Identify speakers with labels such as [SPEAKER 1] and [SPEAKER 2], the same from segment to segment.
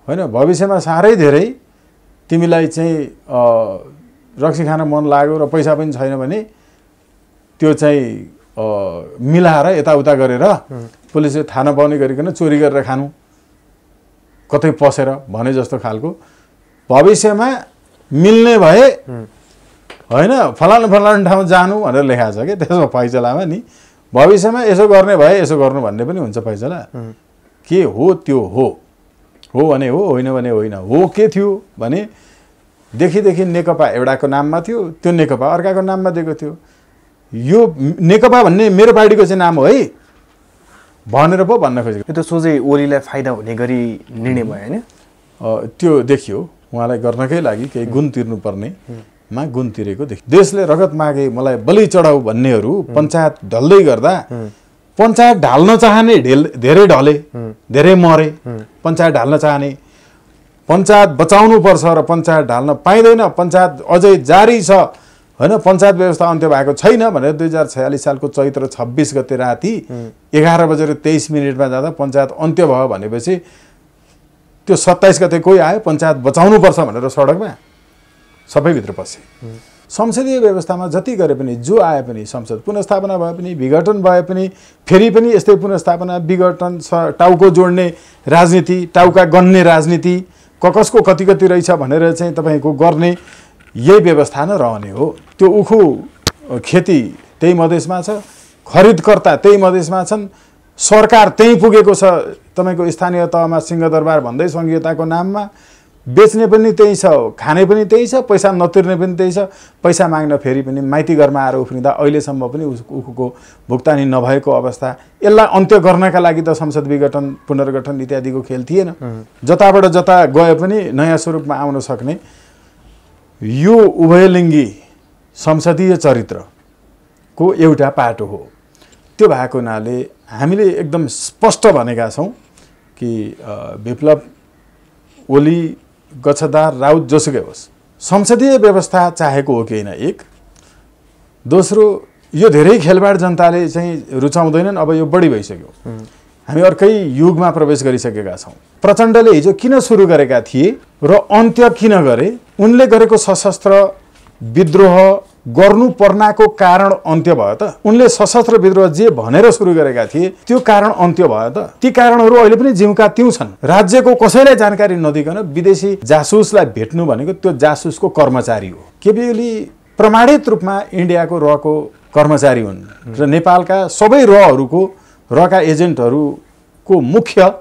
[SPEAKER 1] होइन भविष्यमा साह्रै धेरै तिमीलाई चाहिँ रक्सी खान मन लाग्यो र पैसा पनि छैन भने त्यो चाहिँ मिलाएर यताउता गरेर पुलिसले थाहा नपाउने गरिकन चोरी गरेर खानु कतै पसेर भने जस्तो खालको भविष्यमा मिल्ने भए होइन फलानु फलानु ठाउँ जानु भनेर लेखाएको छ कि त्यसमा फैसलामा नि भविष्यमा यसो गर्ने भए यसो गर्नु भन्ने पनि हुन्छ फैसला के हो त्यो हो भने हो होइन भने होइन हो के थियो भने देखि नेकपा एउटाको नाममा थियो त्यो नेकपा अर्काको नाममा दिएको थियो यो नेकपा भन्ने मेरो पार्टीको चाहिँ नाम हो है भनेर पो भन्न खोजेको
[SPEAKER 2] यो त सोझै ओलीलाई फाइदा हुने गरी निर्णय भयो हैन
[SPEAKER 1] त्यो देखियो उहाँलाई गर्नकै लागि केही गुण तिर्नुपर्ने मा गुण तिरेको देखियो देशले रगत मागे मलाई बलि चढाऊ भन्नेहरू पञ्चायत ढल्दै गर्दा पञ्चायत ढाल्न चाहने धेरै ढले धेरै मरे पञ्चायत ढाल्न चाहने पञ्चायत बचाउनु पर्छ र पञ्चायत ढाल्न पाइँदैन पञ्चायत अझै जारी छ हैन पञ्चायत व्यवस्था अन्त्य भएको छैन भनेर 2046 सालको चैत्र 26 गते राति 11:23 जाँदा पञ्चायत अन्त्य भयो भनेपछि त्यो 27 गते कोही आयो पञ्चायत बचाउनु पर्छ भनेर सडकमा सबै भित्र पसे संसदीय व्यवस्थामा जति गरे पनि जो आए पनि संसद पुनर्स्थापना भए पनि विघटन भए पनि फेरि पनि यस्तै पुनर्स्थापना विघटन टाउको जोड्ने राजनीति टाउका गन्ने राजनीति कसको कति रहेछ भनेर चाहिँ तपाईको गर्ने यही व्यवस्था न रहने हो त्यो उखु खेती त्यही मधेसमा छ खरिदकर्ता त्यही मधेसमा छन् सरकार त्यही पुगेको छ तपाईको स्थानीय तहमा सिंहदरबार भन्दै संघीयताको नाममा बेच्ने पनि त्यही छ खाने पनि त्यही छ पैसा नतिर्ने पनि त्यही छ पैसा माग्न फेरि पनि माइती घरमा आएर उफ्रिँदा अहिलेसम्म पनि उखुको भुक्तानी नभएको अवस्था यसलाई अन्त्य गर्नका लागि त संसद विघटन पुनर्गठन इत्यादिको खेल थिएन जताबाट जता गए पनि नयाँ स्वरूपमा आउन सक्ने यो उभयलिङ्गी संसदीय चरित्रको एउटा पाटो हो त्यो भएको हुनाले हामीले एकदम स्पष्ट भनेका छौं कि विप्लव ओली गच्छदार राउत जोसुकै होस् संसदीय व्यवस्था चाहेको हो कि हैन एक दोस्रो यो धेरै खेलबाड जनताले चाहिँ रुचाउँदैनन् अब यो बढी भइसक्यो हामी अर्कै युगमा प्रवेश गरिसकेका छौं प्रचण्डले हिजो किन सुरु गरेका थिए र अन्त्य किन गरे उनले गरेको सशस्त्र विद्रोह गर्नु पर्नाको कारण अन्त्य भयो त उनले सशस्त्र विद्रोह जे भनेर सुरु गरेका थिए त्यो कारण अन्त्य भयो त ती कारणहरू अहिले पनि जिउका त्यौ छन् राज्यको कसैलाई जानकारी नदिकन विदेशी जासुसलाई भेट्नु भनेको त्यो जासुसको कर्मचारी हो केपी ओली प्रमाणित रूपमा इन्डियाको रको कर्मचारी हुन् र नेपालका सबै रहरूको रका एजेन्टहरूको मुख्य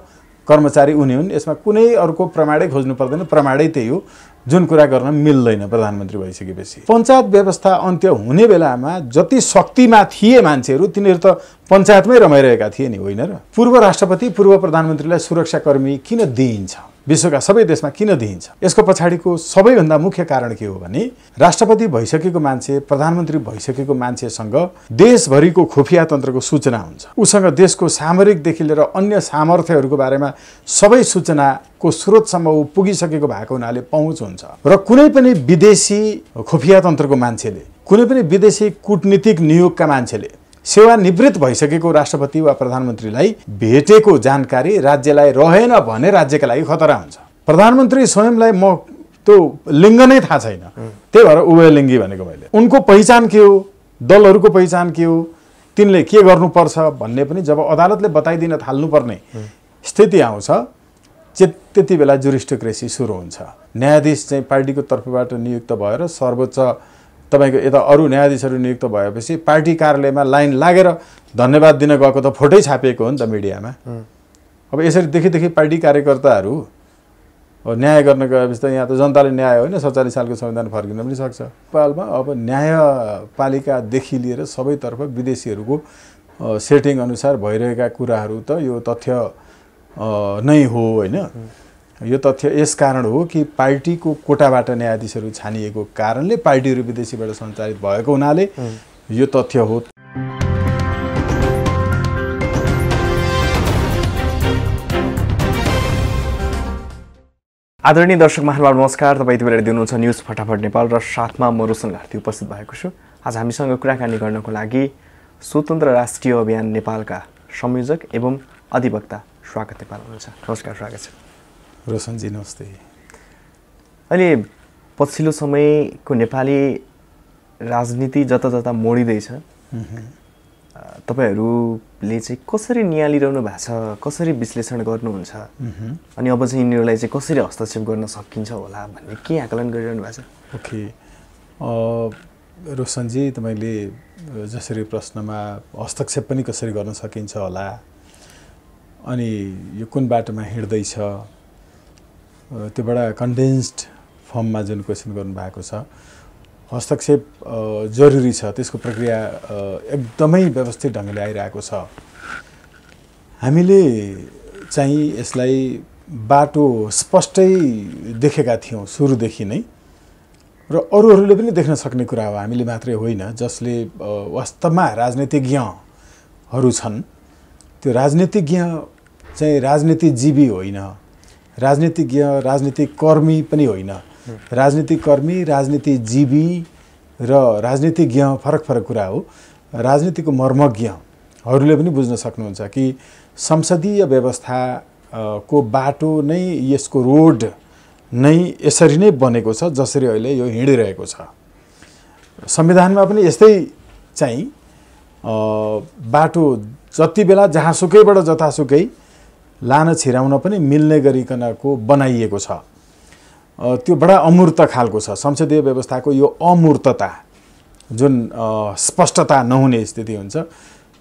[SPEAKER 1] कर्मचारी उनी हुन् यसमा कुनै अर्को प्रमाणै खोज्नु पर्दैन प्रमाणै त्यही हो जुन कुरा गर्न मिल्दैन प्रधानमन्त्री भइसकेपछि पञ्चायत व्यवस्था अन्त्य हुने बेलामा जति शक्तिमा थिए मान्छेहरू तिनीहरू त पञ्चायतमै रमाइरहेका थिए नि होइन र पूर्व राष्ट्रपति पूर्व प्रधानमन्त्रीलाई सुरक्षाकर्मी किन दिइन्छ विश्वका सबै देशमा किन दिइन्छ यसको पछाडीको सबैभन्दा मुख्य कारण के हो भने राष्ट्रपति भइसकेको मान्छे प्रधानमन्त्री भइसकेको मान्छेसँग देशभरिको खुफिया तन्त्रको सूचना हुन्छ उसँग देशको सामरिकदेखि लिएर अन्य सामर्थ्यहरूको बारेमा सबै सूचनाको स्रोतसम्म पुगिसकेको भएको हुनाले पहुँच हुन्छ र कुनै पनि विदेशी खुफिया तन्त्रको मान्छेले कुनै पनि विदेशी कूटनीतिक नियोगका मान्छेले सेवानिवृत्त भइसकेको राष्ट्रपति वा प्रधानमन्त्रीलाई भेटेको जानकारी राज्यलाई रहेन भने राज्यका लागि खतरा हुन्छ प्रधानमन्त्री स्वयंलाई म त्यो लिङ्ग नै थाहा छैन त्यही भएर उभयलिङ्गी भनेको मैले उनको पहिचान के हो दलहरूको पहिचान के हो तिनले के गर्नुपर्छ भन्ने पनि जब अदालतले बताइदिन थाल्नुपर्ने स्थिति आउँछ त्यति बेला जुरिस्टिक्रेसी सुरु हुन्छ न्यायाधीश चाहिँ पार्टीको तर्फबाट नियुक्त भएर सर्वोच्च तपाईको यता अरु न्यायाधीशहरू नियुक्त भएपछि पार्टी कार्यालयमा लाइन लागेर धन्यवाद दिन गएको त फोटै छापिएको हो नि त मिडियामा अब यसरी देखि पार्टी कार्यकर्ताहरू न्याय गर्न गएपछि त यहाँ त जनताले न्याय होइन 47 सालको संविधान फर्किन पनि सक्छ नेपालमा अब न्यायपालिकादेखि लिएर सबैतर्फ विदेशीहरूको सेटिङ अनुसार भइरहेका कुराहरू त यो तथ्य नै हो होइन यो तथ्य यस कारण हो कि पार्टीको कोटाबाट न्यायाधीशहरू छानिएको कारणले पार्टीहरू विदेशीबाट सञ्चालित भएको हुनाले यो तथ्य हो
[SPEAKER 2] आदरणीय दर्शक महानुभाव नमस्कार तपाई यति बेला दिनुहुन्छ न्यूज फटाफट नेपाल र साथमा म रोशन घार्ती उपस्थित भएको छु आज हामीसँग कुराकानी गर्नको लागि स्वतन्त्र राष्ट्रिय अभियान नेपालका संयोजक एवं अधिवक्ता स्वागत नेपाल हुनुहुन्छ नमस्कार स्वागत छ
[SPEAKER 1] रोशनजी नमस्ते।
[SPEAKER 2] अहिले पछिल्लो समयको नेपाली राजनीति जता जता मोडिँदैछ, तपाईहरूले चाहिँ कसरी नियालिरहनु भएको छ, कसरी विश्लेषण गर्नुहुन्छ अनि अब चाहिँ यिनीहरूलाई चाहिँ कसरी हस्तक्षेप गर्न सकिन्छ होला भन्ने के आकलन गरिरहनु भएको छ?
[SPEAKER 1] ओके, रोशनजी तपाईँले जसरी प्रश्नमा हस्तक्षेप पनि कसरी गर्न सकिन्छ होला अनि यो कुन बाटोमा हिँड्दैछ त्यो बडा कन्डेन्स्ड फर्ममा जुन क्वेसन गर्नुभएको छ, हस्तक्षेप जरुरी छ, त्यसको प्रक्रिया एकदमै व्यवस्थित ढङ्गले आइरहेको छ। हामीले चाहिँ यसलाई बाटो स्पष्टै देखेका थियौँ सुरुदेखि नै र अरूहरूले पनि देख्न सक्ने कुरा हो, हामीले मात्रै होइन। जसले वास्तवमा राजनीतिज्ञहरू छन्, त्यो राजनीतिज्ञ चाहिँ राजनीतिजीवी होइन, राजनीतिज्ञ राजनीतिक कर्मी पनि होइन। राजनीतिक कर्मी, राजनीतिजीवी र राजनीतिज्ञ फरक फरक कुरा हो। राजनीतिको मर्मज्ञहरूले पनि बुझ्न सक्नुहुन्छ कि संसदीय व्यवस्था को बाटो नै, यसको रोड नै यसरी नै बनेको छ जसरी अहिले यो हिँडिरहेको छ। संविधानमा पनि यस्तै चाहिँ बाटो जति बेला जहाँसुकैबाट जतासुकै लान छिराउन पनि मिल्ने गरिकनको बनाइएको छ। त्यो बडा अमूर्त खालको छ संसदीय व्यवस्थाको यो अमूर्तता, जुन स्पष्टता नहुने स्थिति हुन्छ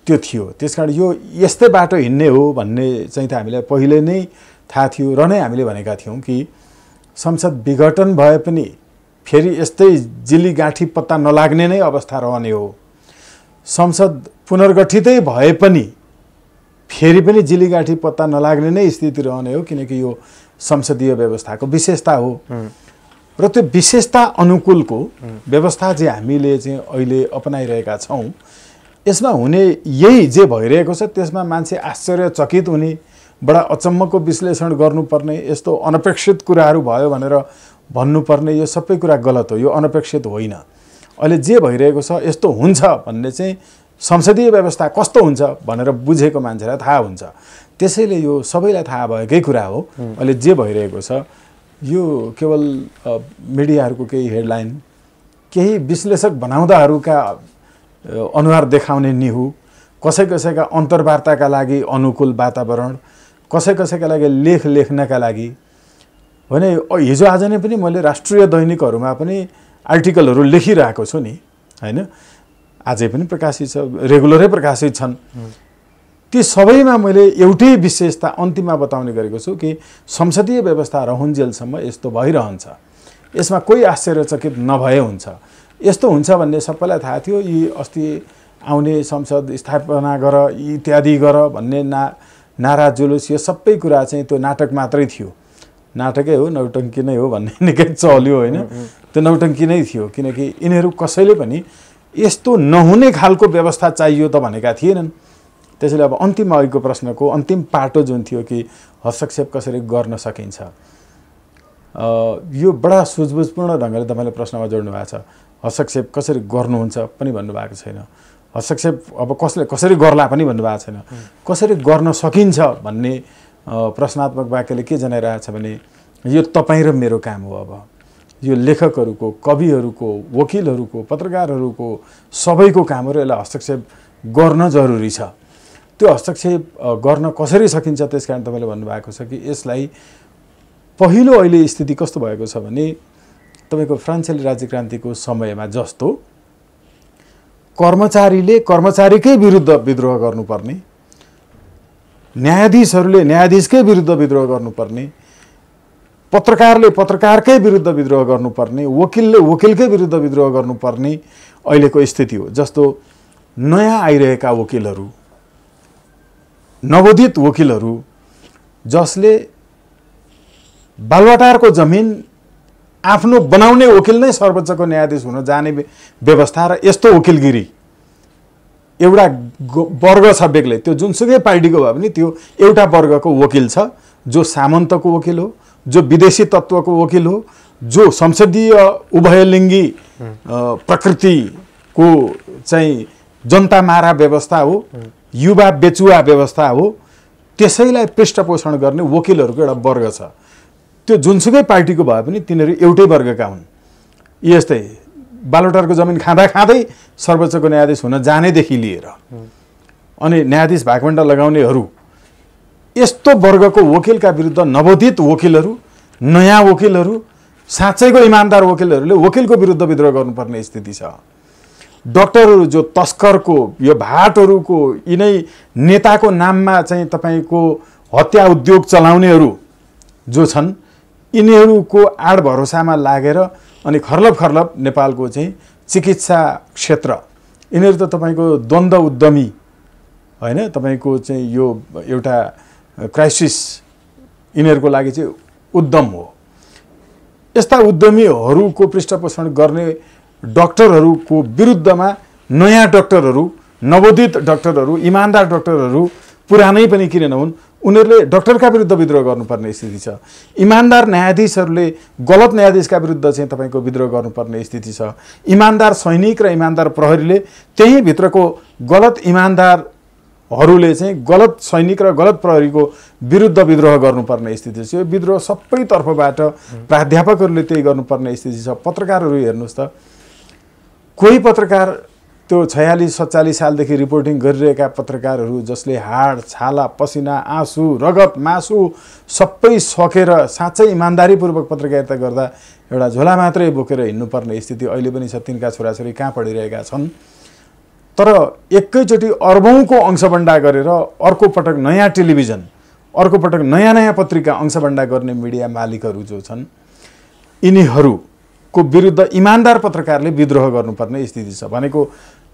[SPEAKER 1] त्यो थियो। त्यसकारण यो यस्तै बाटो हिँड्ने हो भन्ने चाहिँ त हामीलाई पहिले नै थाहा थियो र नै हामीले भनेका थियौँ कि संसद विघटन भए पनि फेरि यस्तै जिलीगाँठी पत्ता नलाग्ने नै अवस्था रहने हो। संसद पुनर्गठितै भए पनि फेरि पनि जिलीगाँठी पत्ता नलाग्ने नै स्थिति रहने हो, किनकि यो संसदीय व्यवस्थाको विशेषता हो। र त्यो विशेषता अनुकूलको व्यवस्था चाहिँ हामीले चाहिँ अहिले अपनाइरहेका छौँ, यसमा हुने यही जे भइरहेको छ त्यसमा मान्छे आश्चर्यचकित हुने, बडा अचम्मको विश्लेषण गर्नुपर्ने, यस्तो अनपेक्षित कुराहरू भयो भनेर भन्नुपर्ने, यो सबै कुरा गलत हो। यो अनपेक्षित होइन। अहिले जे भइरहेको छ यस्तो हुन्छ भन्ने चाहिँ संसदीय व्यवस्था कस्तो हुन्छ भनेर बुझेको मान्छेलाई थाहा हुन्छ। त्यसैले यो सबैलाई थाहा भएकै कुरा हो। अहिले जे भइरहेको छ यो केवल मिडियाहरूको केही हेडलाइन, केही विश्लेषक बनाउँदाहरूका अनुहार देखाउने निहु, कसै कसैका अन्तर्वार्ताका लागि अनुकूल वातावरण, कसै कसैका लागि लेख लेख्नका लागि भने हिजो आज नै पनि मैले राष्ट्रिय दैनिकहरूमा पनि आर्टिकलहरू लेखिरहेको छु नि, हैन? आजै पनि प्रकाशित छ, रेगुलरै प्रकाशित छन्। ती सबैमा मैले एउटै विशेषता अन्तिममा बताउने गरेको छु कि संसदीय व्यवस्था रहन्जेलसम्म यस्तो भइरहन्छ, यसमा कोही आश्चर्यचकित नभए हुन्छ। यस्तो हुन्छ भन्ने सबैलाई थाहा थियो। यी अस्ति आउने संसद स्थापना गर इत्यादि गर भन्ने नारा जुलुस, यो सबै कुरा चाहिँ त्यो नाटक मात्रै थियो। नाटकै हो, नौटङ्की नै हो भन्ने निकै चल्यो होइन? त्यो नौटङ्की नै थियो, किनकि यिनीहरू कसैले पनि यस्तो नहुने खालको व्यवस्था चाहियो त भनेका थिएनन्। त्यसैले अब अन्तिम अघिको प्रश्नको अन्तिम पाटो जुन थियो कि हस्तक्षेप कसरी गर्न सकिन्छ, यो बडा सुझबुझपूर्ण ढङ्गले तपाईँले प्रश्नमा जोड्नु भएको छ। हस्तक्षेप कसरी गर्नुहुन्छ पनि भन्नुभएको छैन। हस्तक्षेप अब कसरी गर्ला पनि भन्नुभएको छैन। कसरी गर्न सकिन्छ भन्ने प्रश्नात्मक वाक्यले के जनाइरहेछ भने यो तपाईँ र मेरो काम हो। अब यो लेखकहरूको, कविहरूको, वकिलहरूको, पत्रकारहरूको सबैको काम हो र यसलाई हस्तक्षेप गर्न जरुरी छ। त्यो हस्तक्षेप गर्न कसरी सकिन्छ त्यसकारण तपाईँले भन्नुभएको छ कि यसलाई पहिलो अहिले स्थिति कस्तो भएको छ भने तपाईँको फ्रान्सेली राज्य क्रान्तिको समयमा जस्तो कर्मचारीले कर्मचारीकै विरुद्ध विद्रोह गर्नुपर्ने, न्यायाधीशहरूले न्यायाधीशकै विरुद्ध विद्रोह गर्नुपर्ने, पत्रकारले पत्रकारकै विरुद्ध विद्रोह गर्नुपर्ने, वकिलले वकिलकै विरुद्ध विद्रोह गर्नुपर्ने अहिलेको स्थिति हो। जस्तो नयाँ आइरहेका वकिलहरू, नवोदित वकिलहरू जसले बालवाटारको जमिन आफ्नो बनाउने वकिल नै सर्वोच्चको न्यायाधीश हुन जाने व्यवस्था र यस्तो वकिलगिरी एउटा वर्ग छ बेग्लै। त्यो जुनसुकै पार्टीको भए पनि त्यो एउटा वर्गको वकिल छ, जो सामन्तको वकिल हो, जो विदेशी तत्त्वको वकिल हो, जो संसदीय उभयलिङ्गी प्रकृतिको चाहिँ जनता मारा व्यवस्था हो, युवा बेचुवा व्यवस्था हो, त्यसैलाई पृष्ठपोषण गर्ने वकिलहरूको एउटा वर्ग छ। त्यो जुनसुकै पार्टीको भए पनि तिनीहरू एउटै वर्गका हुन्। यस्तै बालोटारको जमिन खाँदा खाँदै सर्वोच्चको न्यायाधीश हुन जानेदेखि लिएर अनि न्यायाधीश भागवण्डा लगाउनेहरू यस्तो वर्गको वकिलका विरुद्ध नवोदित वकिलहरू, नयाँ वकिलहरू, साँच्चैको इमान्दार वकिलहरूले वकिलको विरुद्ध विद्रोह गर्नुपर्ने स्थिति छ। डाक्टरहरू जो तस्करको यो भाटहरूको यिनै नेताको नाममा चाहिँ तपाईँको हत्या उद्योग चलाउनेहरू जो छन् यिनीहरूको आड भरोसामा लागेर अनि खर्लब नेपालको चाहिँ चिकित्सा क्षेत्र यिनीहरू त तपाईँको द्वन्द्व उद्यमी हैन, तपाईँको चाहिँ यो एउटा क्राइसिस यिनीहरूको लागि चाहिँ उद्यम हो। यस्ता उद्यमीहरूको पृष्ठपोषण गर्ने डाक्टरहरूको विरुद्धमा नयाँ डाक्टरहरू, नवोदित डाक्टरहरू, इमान्दार डाक्टरहरू पुरानै पनि किन नहुन् उनीहरूले डाक्टरका विरुद्ध विद्रोह गर्नुपर्ने स्थिति छ। इमान्दार न्यायाधीशहरूले गलत न्यायाधीशका विरुद्ध चाहिँ तपाईँको विद्रोह गर्नुपर्ने स्थिति छ। इमान्दार सैनिक र इमान्दार प्रहरीले त्यही भित्रको गलत इमान्दारहरूले चाहिँ गलत सैनिक र गलत प्रहरीको विरुद्ध विद्रोह गर्नुपर्ने स्थिति छ। यो विद्रोह सबै तर्फबाट प्राध्यापकहरूले त्यही गर्नुपर्ने स्थिति छ। पत्रकारहरू हेर्नुहोस् त, कोही पत्रकार त्यो 46-47 सालदेखि रिपोर्टिङ गरिरहेका पत्रकारहरू जसले हाड छाला पसिना आँसु रगत मासु सबै सकेर साँच्चै इमान्दारीपूर्वक पत्रकारिता गर्दा एउटा झोला मात्रै बोकेर हिँड्नुपर्ने स्थिति अहिले पनि छ। तिनका छोराछोरी कहाँ पढिरहेका छन्, तर एकैचोटि अर्बौंको अंशबन्डा गरेर अर्को पटक नयाँ टेलिभिजन, अर्को पटक नयाँ पत्रिका अंशबन्डा गर्ने मिडिया मालिकहरू जो छन् यिनीहरूको विरुद्ध इमान्दार पत्रकारले विद्रोह गर्नुपर्ने स्थिति छ। भनेको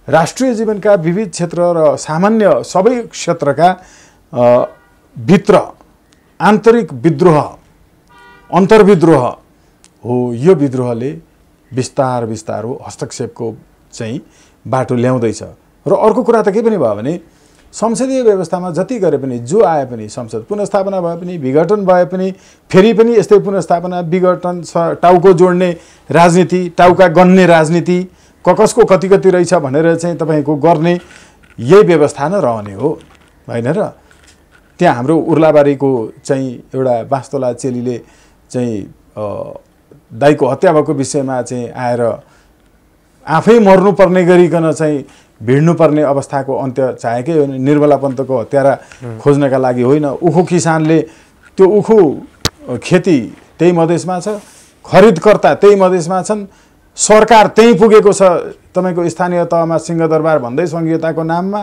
[SPEAKER 1] राष्ट्रिय जीवनका विविध क्षेत्र र सामान्य सबै क्षेत्रका भित्र आन्तरिक विद्रोह, अन्तर्विद्रोह हो। यो विद्रोहले बिस्तार बिस्तार हो हस्तक्षेपको चाहिँ बाटो ल्याउँदैछ। र अर्को कुरा त के पनि भयो भने संसदीय व्यवस्थामा जति गरे पनि, जो आए पनि, संसद पुनर्स्थापना भए पनि, विघटन भए पनि, फेरि पनि यस्तै पुनर्स्थापना विघटन, टाउको जोड्ने राजनीति, टाउका गन्ने राजनीति, कसको कति कति रहेछ भनेर चाहिँ तपाईँको गर्ने यही व्यवस्था नै रहने हो हैन र। त्यहाँ हाम्रो उर्लाबारीको चाहिँ एउटा बास्तोला चेलीले चाहिँ दाइको हत्या भएको विषयमा चाहिँ आएर आफै मर्नुपर्ने गरिकन चाहिँ भिड्नुपर्ने अवस्थाको अन्त्य चाहेकै हो। निर्मला पन्तको हत्यारा खोज्नका लागि होइन। उखु किसानले त्यो उखु खेती त्यही मधेसमा छ, खरिदकर्ता त्यही मधेसमा छन्, सरकार त्यही पुगेको छ तपाईँको स्थानीय तहमा सिंहदरबार भन्दै संघीयताको नाममा,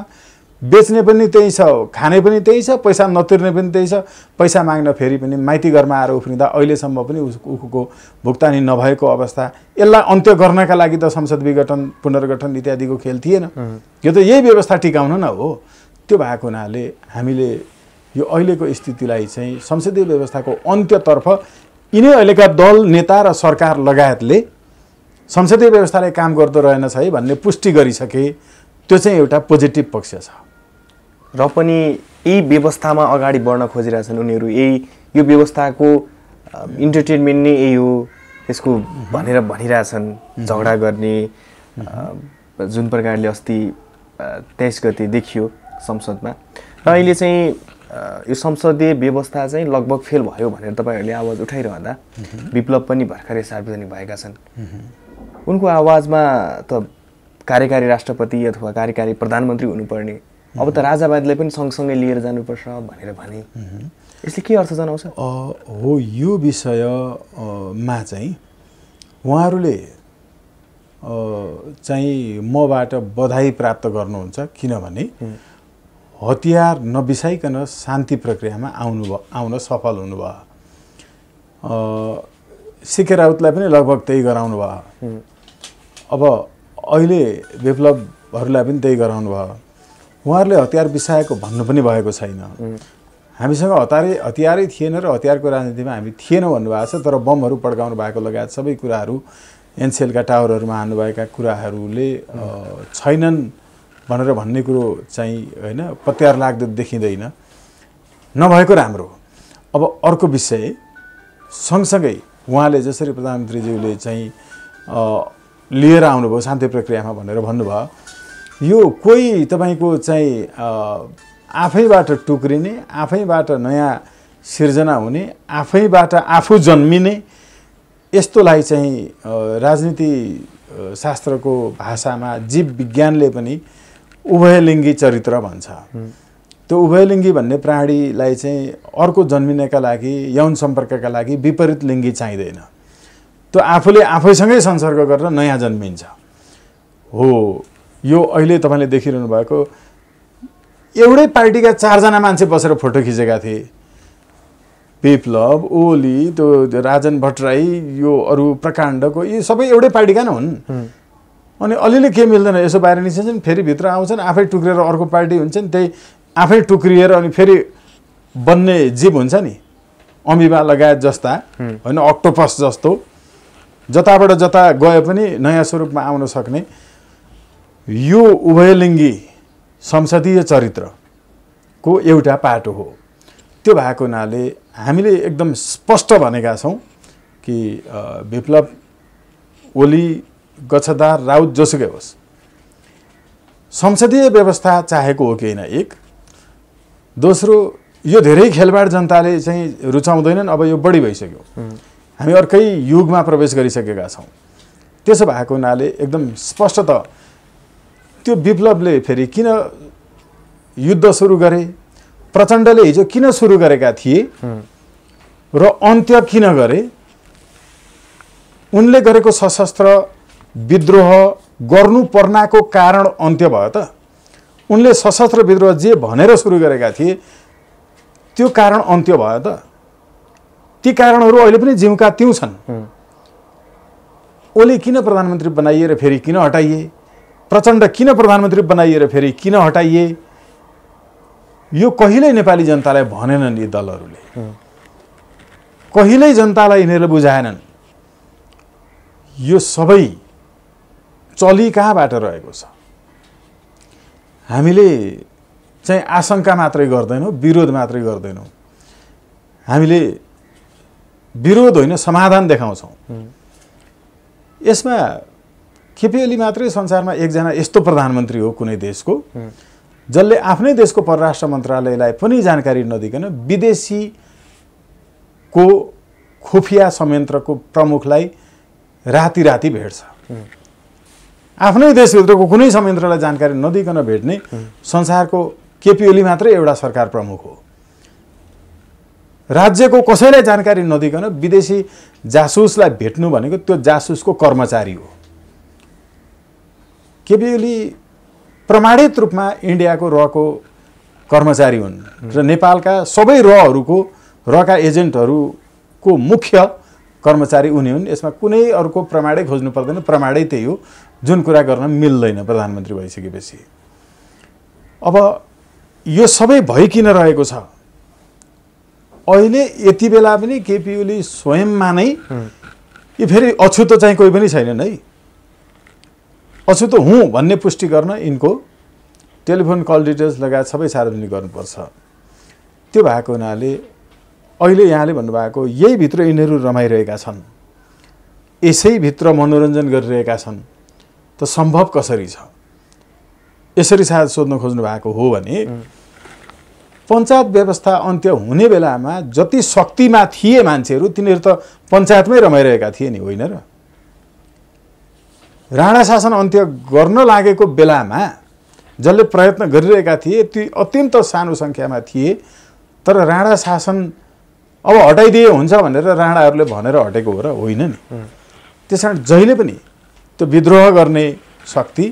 [SPEAKER 1] बेच्ने पनि त्यही छ, खाने पनि त्यही छ, पैसा नतिर्ने पनि त्यही छ। पैसा माग्न फेरि पनि माइती घरमा आएर उफ्रिँदा अहिलेसम्म पनि उखुको भुक्तानी नभएको अवस्था। यसलाई अन्त्य गर्नका लागि त संसद विघटन पुनर्गठन इत्यादिको खेल थिएन। यो त यही व्यवस्था टिकाउन न हो। त्यो भएको हुनाले हामीले यो अहिलेको स्थितिलाई चाहिँ संसदीय व्यवस्थाको अन्त्यतर्फ यिनै अहिलेका दल, नेता र सरकार लगायतले संसदीय व्यवस्थाले काम गर्दो रहेनछ है भन्ने पुष्टि गरिसके। त्यो चाहिँ एउटा पोजिटिभ पक्ष छ।
[SPEAKER 2] र पनि यही व्यवस्थामा अगाडि बढ्न खोजिरहेछन् उनीहरू। यो व्यवस्थाको इन्टरटेनमेन्ट नै यही हो त्यसको भनेर भनिरहेछन्। झगडा गर्ने जुन प्रकारले अस्ति 23 गते देखियो संसदमा, र अहिले चाहिँ यो संसदीय व्यवस्था चाहिँ लगभग फेल भयो भनेर तपाईँहरूले आवाज उठाइरहँदा विप्लव पनि भर्खरै सार्वजनिक भएका छन्। उनको आवाजमा त कार्यकारी राष्ट्रपति अथवा कार्यकारी प्रधानमन्त्री हुनुपर्ने, अब त राजावादीलाई पनि सँगसँगै लिएर जानुपर्छ भनेर भने यसले के अर्थ जनाउँछ?
[SPEAKER 1] हो, यो विषयमा चाहिँ उहाँहरूले चाहिँ मबाट बधाई प्राप्त गर्नुहुन्छ, किनभने हतियार नबिसाइकन शान्ति प्रक्रियामा आउन सफल हुनुभयो। सिके राउतलाई पनि लगभग त्यही गराउनु भयो। अब अहिले विप्लवहरूलाई पनि त्यही गराउनु भयो। उहाँहरूले हतियार बिसाएको भन्नु पनि भएको छैन। हामीसँग हतियारै थिएन र हतियारको राजनीतिमा हामी थिएनौँ भन्नुभएको छ, तर बमहरू पड्काउनु भएको लगायत सबै कुराहरू, एनसेलका टावरहरूमा हान्नुभएका कुराहरूले छैनन् भनेर भन्ने कुरो चाहिँ होइन पत्यार लाग्दो देखिँदैन। नभएको राम्रो। अब अर्को विषय, सँगसँगै उहाँले जसरी प्रधानमन्त्रीज्यूले चाहिँ लिएर आउनुभयो शान्ति प्रक्रियामा भनेर भन्नुभयो, यो कोही तपाईँको चाहिँ आफैबाट टुक्रिने, आफैबाट नयाँ सिर्जना हुने, आफैबाट आफू जन्मिने यस्तोलाई चाहिँ राजनीति शास्त्रको भाषामा जीव विज्ञानले पनि उभयलिङ्गी चरित्र भन्छ। त्यो उभयलिङ्गी भन्ने प्राणीलाई चाहिँ अर्को जन्मिनका लागि, यौन सम्पर्कका लागि विपरीत लिङ्गी चाहिँदैन। त्यो आफूले आफैसँगै संसर्ग गरेर नयाँ जन्मिन्छ। हो, यो अहिले तपाईँले देखिरहनु भएको एउटै पार्टीका 4 जना मान्छे बसेर फोटो खिचेका थिए। विप्लव, ओली, त्यो राजन भट्टराई, यो अरू प्रकाण्डको, यी सबै एउटै पार्टीका नै हुन्। अनि अलिअलि के मिल्दैन, यसो बाहिर निस्किन्छन्, फेरि भित्र आउँछन्, आफै टुक्रिएर अर्को पार्टी हुन्छन्, त्यही आफै टुक्रिएर अनि फेरि बन्ने जीव हुन्छ नि, अमिबा लगायत जस्ता होइन, अक्टोपस जस्तो जताबाट जता गए पनि नयाँ स्वरूपमा आउन सक्ने यो उभयलिङ्गी संसदीय चरित्रको एउटा पाटो हो। त्यो भएको हुनाले हामीले एकदम स्पष्ट भनेका छौँ कि विप्लव, ओली, गच्छदार, राउत जोसुकै होस्, संसदीय व्यवस्था चाहेको हो कि होइन एक। दोस्रो, यो धेरै खेलबाड जनताले चाहिँ रुचाउँदैनन्, अब यो बढी भइसक्यो, हामी अर्कै युगमा प्रवेश गरिसकेका छौँ। त्यसो भएको हुनाले एकदम स्पष्ट त त्यो विप्लवले फेरि किन युद्ध सुरु गरे, प्रचण्डले हिजो किन सुरु गरेका थिए र अन्त्य किन गरे, उनले गरेको सशस्त्र विद्रोह गर्नु पर्नाको कारण अन्त्य भयो त। उनले सशस्त्र विद्रोह जे भनेर सुरु गरेका थिए त्यो कारण अन्त्य भयो त। ती कारणहरू अहिले पनि जिउका त्यौं छन्। ओली किन प्रधानमन्त्री बनाइए र फेरि किन हटाइए, प्रचण्ड किन प्रधानमन्त्री बनाइए र फेरि किन हटाइए, यो कहिल्यै नेपाली जनतालाई भनेनन्। यी दलहरूले कहिल्यै जनतालाई यिनीहरूले बुझाएनन्। यो सबै चली कहाँबाट रहेको छ। हामीले चाहिँ आशंका मात्रै गर्दैनौँ, विरोध मात्रै गर्दैनौँ। हामीले विरोध होइन, समाधान देखाउँछौँ। यसमा केपी ओली मात्रै संसारमा एकजना यस्तो प्रधानमन्त्री हो कुनै देशको जसले आफ्नै देशको परराष्ट्र मन्त्रालयलाई पनि जानकारी नदिकन विदेशीको खुफिया संयन्त्रको प्रमुखलाई राति राति भेट्छ। आफ्नै देशभित्रको कुनै संयन्त्रलाई जानकारी नदिकन भेट्ने संसारको केपी ओली मात्रै एउटा सरकार प्रमुख हो। राज्यको कसैलाई जानकारी नदिकन विदेशी जासुसलाई भेट्नु भनेको त्यो जासुसको कर्मचारी हो। केपी ओली प्रमाणित रूपमा इन्डियाको रको कर्मचारी हुन् र नेपालका सबै रका एजेन्टहरूको मुख्य कर्मचारी उनी हुन्। यसमा कुनै अर्को प्रमाणै खोज्नु पर्दैन, प्रमाणै त्यही हो जुन कुरा गर्न मिल्दैन प्रधानमन्त्री भइसकेपछि। अब यो सबै भइकिन रहेको छ। अहिले यति बेला पनि केपी ओली स्वयंमा नै यो फेरि अछुतो चाहिँ कोही पनि छैनन् है। अछुतो हुँ भन्ने पुष्टि गर्न यिनको टेलिफोन कल डिटेल्स लगायत सबै सार्वजनिक गर्नुपर्छ। त्यो भएको हुनाले अहिले यहाँले भन्नुभएको यही भित्र यिनीहरू रमाइरहेका छन्, यसैभित्र मनोरञ्जन गरिरहेका छन्, त सम्भव कसरी छ? यसरी सायद सोध्न खोज्नु भएको हो भने पञ्चायत व्यवस्था अन्त्य हुने बेलामा जति शक्तिमा थिए मान्छेहरू तिनीहरू त पञ्चायतमै रमाइरहेका थिए नि, होइन र? राणा शासन अन्त्य गर्न लागेको बेलामा जसले प्रयत्न गरिरहेका थिए ती अत्यन्त सानो सङ्ख्यामा थिए। तर राणा शासन अब हटाइदिए हुन्छ भनेर राणाहरूले भनेर हटेको हो र होइन नि। त्यसकारण जहिले पनि त्यो विद्रोह गर्ने शक्ति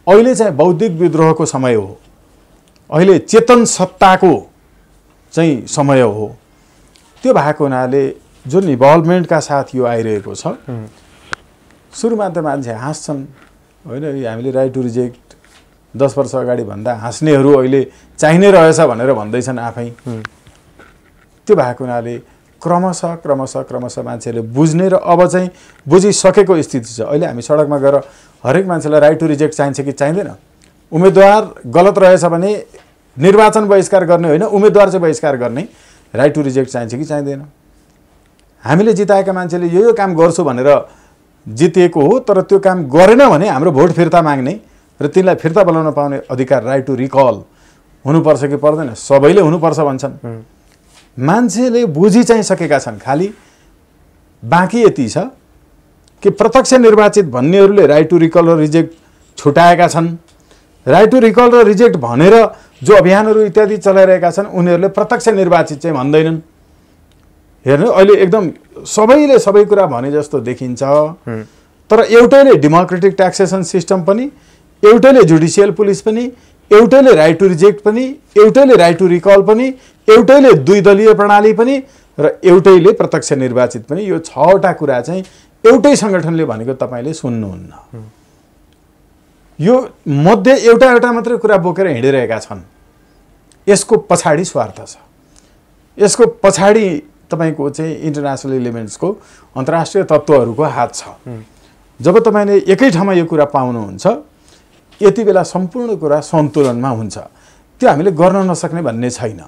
[SPEAKER 1] अहिले चाहिँ बौद्धिक विद्रोहको समय हो, अहिले चेतन सत्ताको चाहिँ समय हो। त्यो भएको हुनाले जुन इभल्भमेन्टका साथ यो आइरहेको छ, सुरुमा त मान्छे हाँस्छन् होइन, हामीले राइट टु रिजेक्ट 10 वर्ष अगाडि भन्दा हाँस्नेहरू अहिले चाहिने रहेछ भनेर भन्दैछन् आफै। त्यो भएको हुनाले क्रमशः मान्छेले बुझ्ने र अब चाहिँ बुझिसकेको स्थिति छ। अहिले हामी सडकमा गएर हरेक मान्छेलाई राइट टु रिजेक्ट चाहिन्छ कि चाहिँदैन? उम्मेदवार गलत रहेछ भने निर्वाचन बहिष्कार गर्ने होइन, उम्मेदवार चाहिँ बहिष्कार गर्ने, राइट टु रिजेक्ट चाहिन्छ कि चाहिँदैन? हामीले जिताएका मान्छेले यो काम गर्छु भनेर जितेको हो, तर त्यो काम गरेन भने हाम्रो भोट फिर्ता माग्ने र तिनलाई फिर्ता बोलाउन पाउने अधिकार, राइट टु रिकल हुनुपर्छ कि पर्दैन? सबैले हुनुपर्छ भन्छन्। मान्छेले बुझि चाहिँ सकेका छन्। खाली बाँकी यति छ कि प्रत्यक्ष निर्वाचित भन्नेहरूले राइट टु रिकल र रिजेक्ट छुटाएका छन्। राइट टु रिकल र रिजेक्ट भनेर जो अभियानहरू इत्यादि चलाइरहेका छन् उनीहरूले प्रत्यक्ष निर्वाचित चाहिँ भन्दैनन्। हेर्नु अहिले एकदम सबैले सबै कुरा भने जस्तो देखिन्छ, तर एउटैले डेमोक्रेटिक ट्याक्सेसन सिस्टम पनि, एउटैले जुडिसियल पुलिस पनि, एउटैले राइट टु रिजेक्ट पनि, एउटैले राइट टु रिकल पनि, एउटैले दुई दलीय प्रणाली पनि र एउटैले प्रत्यक्ष निर्वाचित पनि। यो 6वटा कुरा चाहिँ एउटै सङ्गठनले भनेको तपाईँले सुन्नुहुन्न। यो मध्ये एउटा मात्रै कुरा बोकेर हिँडिरहेका छन्। यसको पछाडि स्वार्थ छ, यसको पछाडि तपाईँको चाहिँ इन्टरनेसनल एलिमेन्ट्सको अन्तर्राष्ट्रिय तत्त्वहरूको हात छ। जब तपाईँले एकै ठाउँमा यो कुरा पाउनुहुन्छ यति बेला सम्पूर्ण कुरा सन्तुलनमा हुन्छ। त्यो हामीले गर्न नसक्ने भन्ने छैन।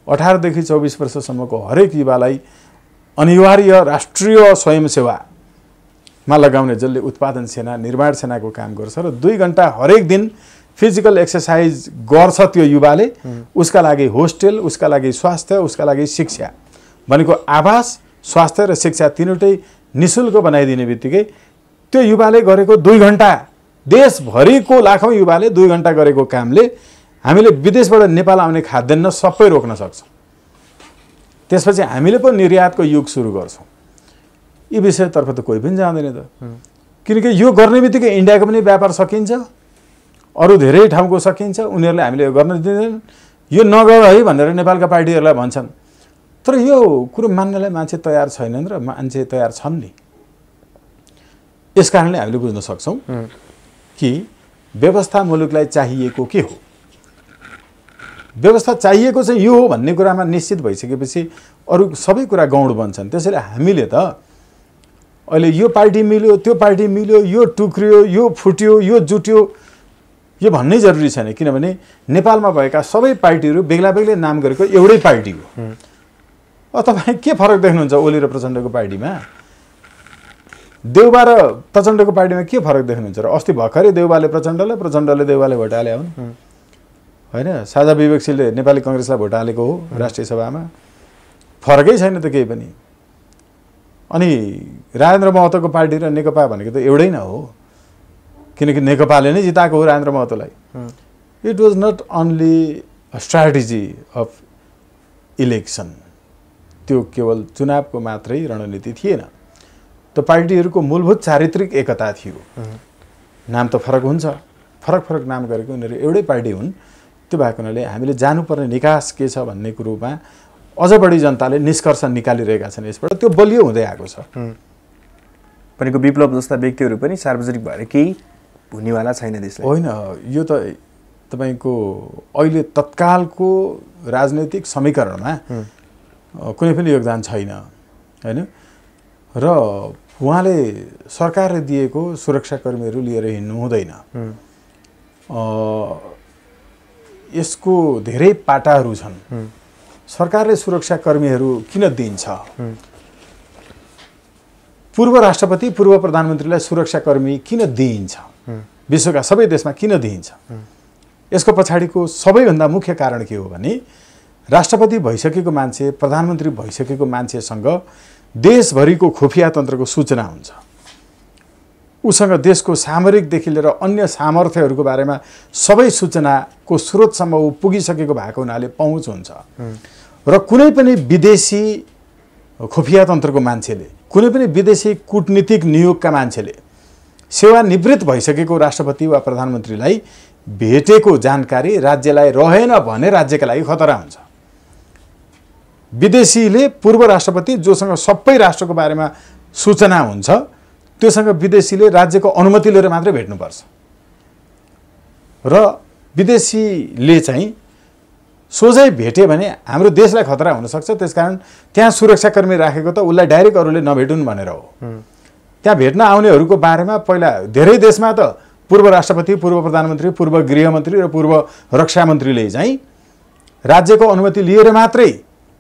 [SPEAKER 1] 18 देखि 24 वर्षसम्मको हरेक युवालाई अनिवार्य राष्ट्रिय स्वयंसेवामा लगाउने, जसले उत्पादन सेना निर्माण सेनाको काम गर्छ र 2 घण्टा हरेक दिन फिजिकल एक्सर्साइज गर्छ त्यो युवाले, उसका लागि होस्टेल, उसका लागि स्वास्थ्य, उसका लागि शिक्षा भनेको आवास, स्वास्थ्य र शिक्षा तीनवटै निःशुल्क बनाइदिने बित्तिकै त्यो युवाले गरेको 2 घण्टा, देशभरिको लाखौँ युवाले 2 घण्टा गरेको कामले हामीले विदेशबाट नेपाल आउने खाद्यान्न सबै रोक्न सक्छौँ। त्यसपछि हामीले पनि निर्यातको युग सुरु गर्छौँ। यी विषयतर्फ त कोही पनि जाँदैन त, किनकि यो गर्ने बित्तिकै इन्डियाको पनि व्यापार सकिन्छ, अरू धेरै ठाउँको सकिन्छ। उनीहरूले हामीले यो गर्न दिँदैन, यो नगर है भनेर नेपालका पार्टीहरूलाई भन्छन्, तर यो कुरो मान्नलाई मान्छे तयार छैनन् र मान्छे तयार छन् नि। यस कारणले हामीले बुझ्न सक्छौँ कि व्यवस्था मुलुकलाई चाहिएको के हो। व्यवस्था चाहिएको चाहिँ यो हो भन्ने कुरामा निश्चित भइसकेपछि अरू सबै कुरा गौड बन्छन्। त्यसैले हामीले त अहिले यो पार्टी मिल्यो, त्यो पार्टी मिल्यो, यो टुक्रियो, यो फुट्यो, यो जुट्यो, यो भन्नै जरुरी छैन। किनभने नेपालमा भएका सबै पार्टीहरू बेग्ला बेग्लै नाम गरेको एउटै पार्टी हो। तपाईँ के फरक देख्नुहुन्छ ओली र प्रचण्डको पार्टीमा? देउबा र प्रचण्डको पार्टीमा के फरक देख्नुहुन्छ र? अस्ति भर्खरै देउबाले प्रचण्डलाई, प्रचण्डले देउबाले भोट हाले हुन् होइन? साझा विवेकशीलले नेपाली कङ्ग्रेसलाई भोट हालेको हो राष्ट्रिय सभामा। फरकै छैन त केही पनि। अनि राजेन्द्र महतोको पार्टी र नेकपा भनेको त एउटै न हो, किनकि नेकपाले नै जिताएको हो राजेन्द्र महतोलाई। It was not only a strategy of election, त्यो केवल चुनावको मात्रै रणनीति थिएन। त्यो पार्टीहरूको मूलभूत चारित्रिक एकता थियो। नाम त फरक हुन्छ, फरक फरक नाम गरेको उनीहरू एउटै पार्टी हुन्। त्यो भएको हुनाले हामीले जानुपर्ने निकास के छ भन्ने कुरोमा अझ बढी जनताले निष्कर्ष निकालिरहेका छन्। यसबाट त्यो बलियो हुँदै आएको छ।
[SPEAKER 2] भनेको विप्लव जस्ता व्यक्तिहरू पनि सार्वजनिक भएर केही हुनेवाला छैन देशलाई।
[SPEAKER 1] होइन, यो त तपाईँको अहिले तत्कालको राजनैतिक समीकरणमा कुनै पनि योगदान छैन होइन? र उहाँले सरकारले दिएको सुरक्षाकर्मीहरू लिएर हिँड्नु हुँदैन। यसको धेरै पाटाहरू छन्। सरकारले सुरक्षाकर्मीहरू किन दिन्छ? पूर्व राष्ट्रपति, पूर्व प्रधानमन्त्रीलाई सुरक्षाकर्मी किन दिइन्छ? विश्वका सबै देशमा किन दिइन्छ? यसको पछाडिको सबैभन्दा मुख्य कारण के हो भने राष्ट्रपति भइसकेको मान्छे, प्रधानमन्त्री भइसकेको मान्छेसँग देशभरिको खुफिया तन्त्रको सूचना हुन्छ। उसँग देशको सामरिकदेखि लिएर अन्य सामर्थ्यहरूको बारेमा सबै सूचनाको स्रोतसम्म ऊ पुगिसकेको भएको हुनाले पहुँच हुन्छ। र कुनै पनि विदेशी खुफिया तन्त्रको मान्छेले, कुनै पनि विदेशी कूटनीतिक नियोगका मान्छेले सेवानिवृत्त भइसकेको राष्ट्रपति वा प्रधानमन्त्रीलाई भेटेको जानकारी राज्यलाई रहेन भने राज्यका लागि खतरा हुन्छ। विदेशीले पूर्व राष्ट्रपति जोसँग सबै राष्ट्रको बारेमा सूचना हुन्छ, त्योसँग विदेशीले राज्यको अनुमति लिएर मात्रै भेट्नुपर्छ। र विदेशीले चाहिँ सोझै भेट्यो भने हाम्रो देशलाई खतरा हुनसक्छ। त्यसकारण त्यहाँ सुरक्षाकर्मी राखेको त उसलाई डाइरेक्ट अरूले नभेटुन् भनेर हो। त्यहाँ भेट्न आउनेहरूको बारेमा पहिला धेरै देशमा त पूर्व राष्ट्रपति, पूर्व प्रधानमन्त्री, पूर्व गृहमन्त्री र पूर्व रक्षा मन्त्रीले चाहिँ राज्यको अनुमति लिएर मात्रै,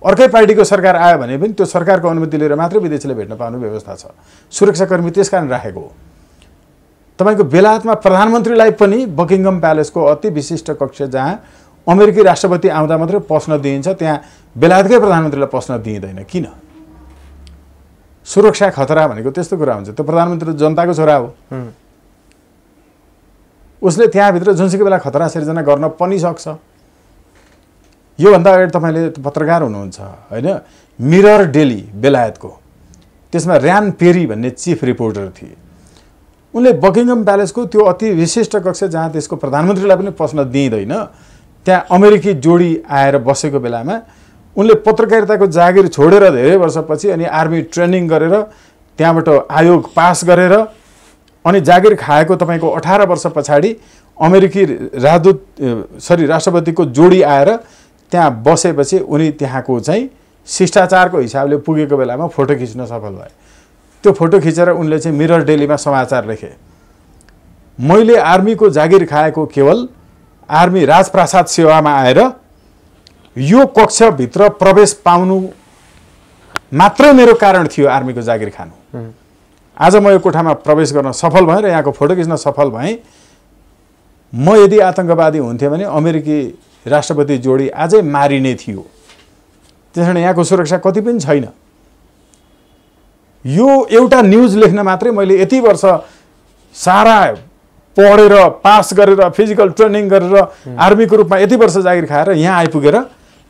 [SPEAKER 1] अर्कै पार्टीको सरकार आयो भने पनि त्यो सरकारको अनुमति लिएर मात्रै विदेशीले भेट्न पाउने व्यवस्था छ। सुरक्षाकर्मी त्यसकारण राखेको हो। तपाईँको बेलायतमा प्रधानमन्त्रीलाई पनि बकिङहम प्यालेसको अति विशिष्ट कक्ष जहाँ अमेरिकी राष्ट्रपति आउँदा मात्रै पस्न दिइन्छ, त्यहाँ बेलायतकै प्रधानमन्त्रीलाई पस्न दिइँदैन? किन? सुरक्षा खतरा भनेको त्यस्तो कुरा हुन्छ। त्यो प्रधानमन्त्री जनताको छोरा हो, उसले त्यहाँभित्र जुनसुकै बेला खतरा सिर्जना गर्न पनि सक्छ। योभन्दा अगाडि तपाईँले पत्रकार हुनुहुन्छ होइन, मिरर डेली बेलायतको, त्यसमा र्यान पेरी भन्ने चिफ रिपोर्टर थिए। उनले बकिङहम प्यालेसको त्यो अति विशिष्ट कक्ष जहाँ त्यसको प्रधानमन्त्रीलाई पनि पस्न दिइँदैन, त्यहाँ अमेरिकी जोडी आएर बसेको बेलामा उनले पत्रकारिताको जागिर छोडेर धेरै वर्षपछि अनि आर्मी ट्रेनिङ गरेर त्यहाँबाट आयोग पास गरेर अनि जागिर खाएको तपाईँको 18 वर्ष पछाडि अमेरिकी राष्ट्रपतिको जोडी आएर त्यहाँ बसेपछि उनी त्यहाँको चाहिँ शिष्टाचारको हिसाबले पुगेको बेलामा फोटो खिच्न सफल भए। त्यो फोटो खिचेर उनले चाहिँ मिरर डेलीमा समाचार लेखे, मैले आर्मीको जागिर खाएको केवल आर्मी राजप्रासाद सेवामा आएर यो कक्षभित्र प्रवेश पाउनु मात्रै मेरो कारण थियो आर्मीको जागिर खानु। आज म यो कोठामा प्रवेश गर्न सफल भएँ र यहाँको फोटो खिच्न सफल भएँ। म यदि आतङ्कवादी हुन्थेँ भने अमेरिकी राष्ट्रपति जोडी आजै मारिने थियो। त्यसैले यहाँको सुरक्षा कति पनि छैन। यो एउटा न्युज लेख्न मात्रै मैले यति वर्ष सारा पढेर पास गरेर फिजिकल ट्रेनिङ गरेर आर्मीको रूपमा यति वर्ष जागिर खाएर यहाँ आइपुगेर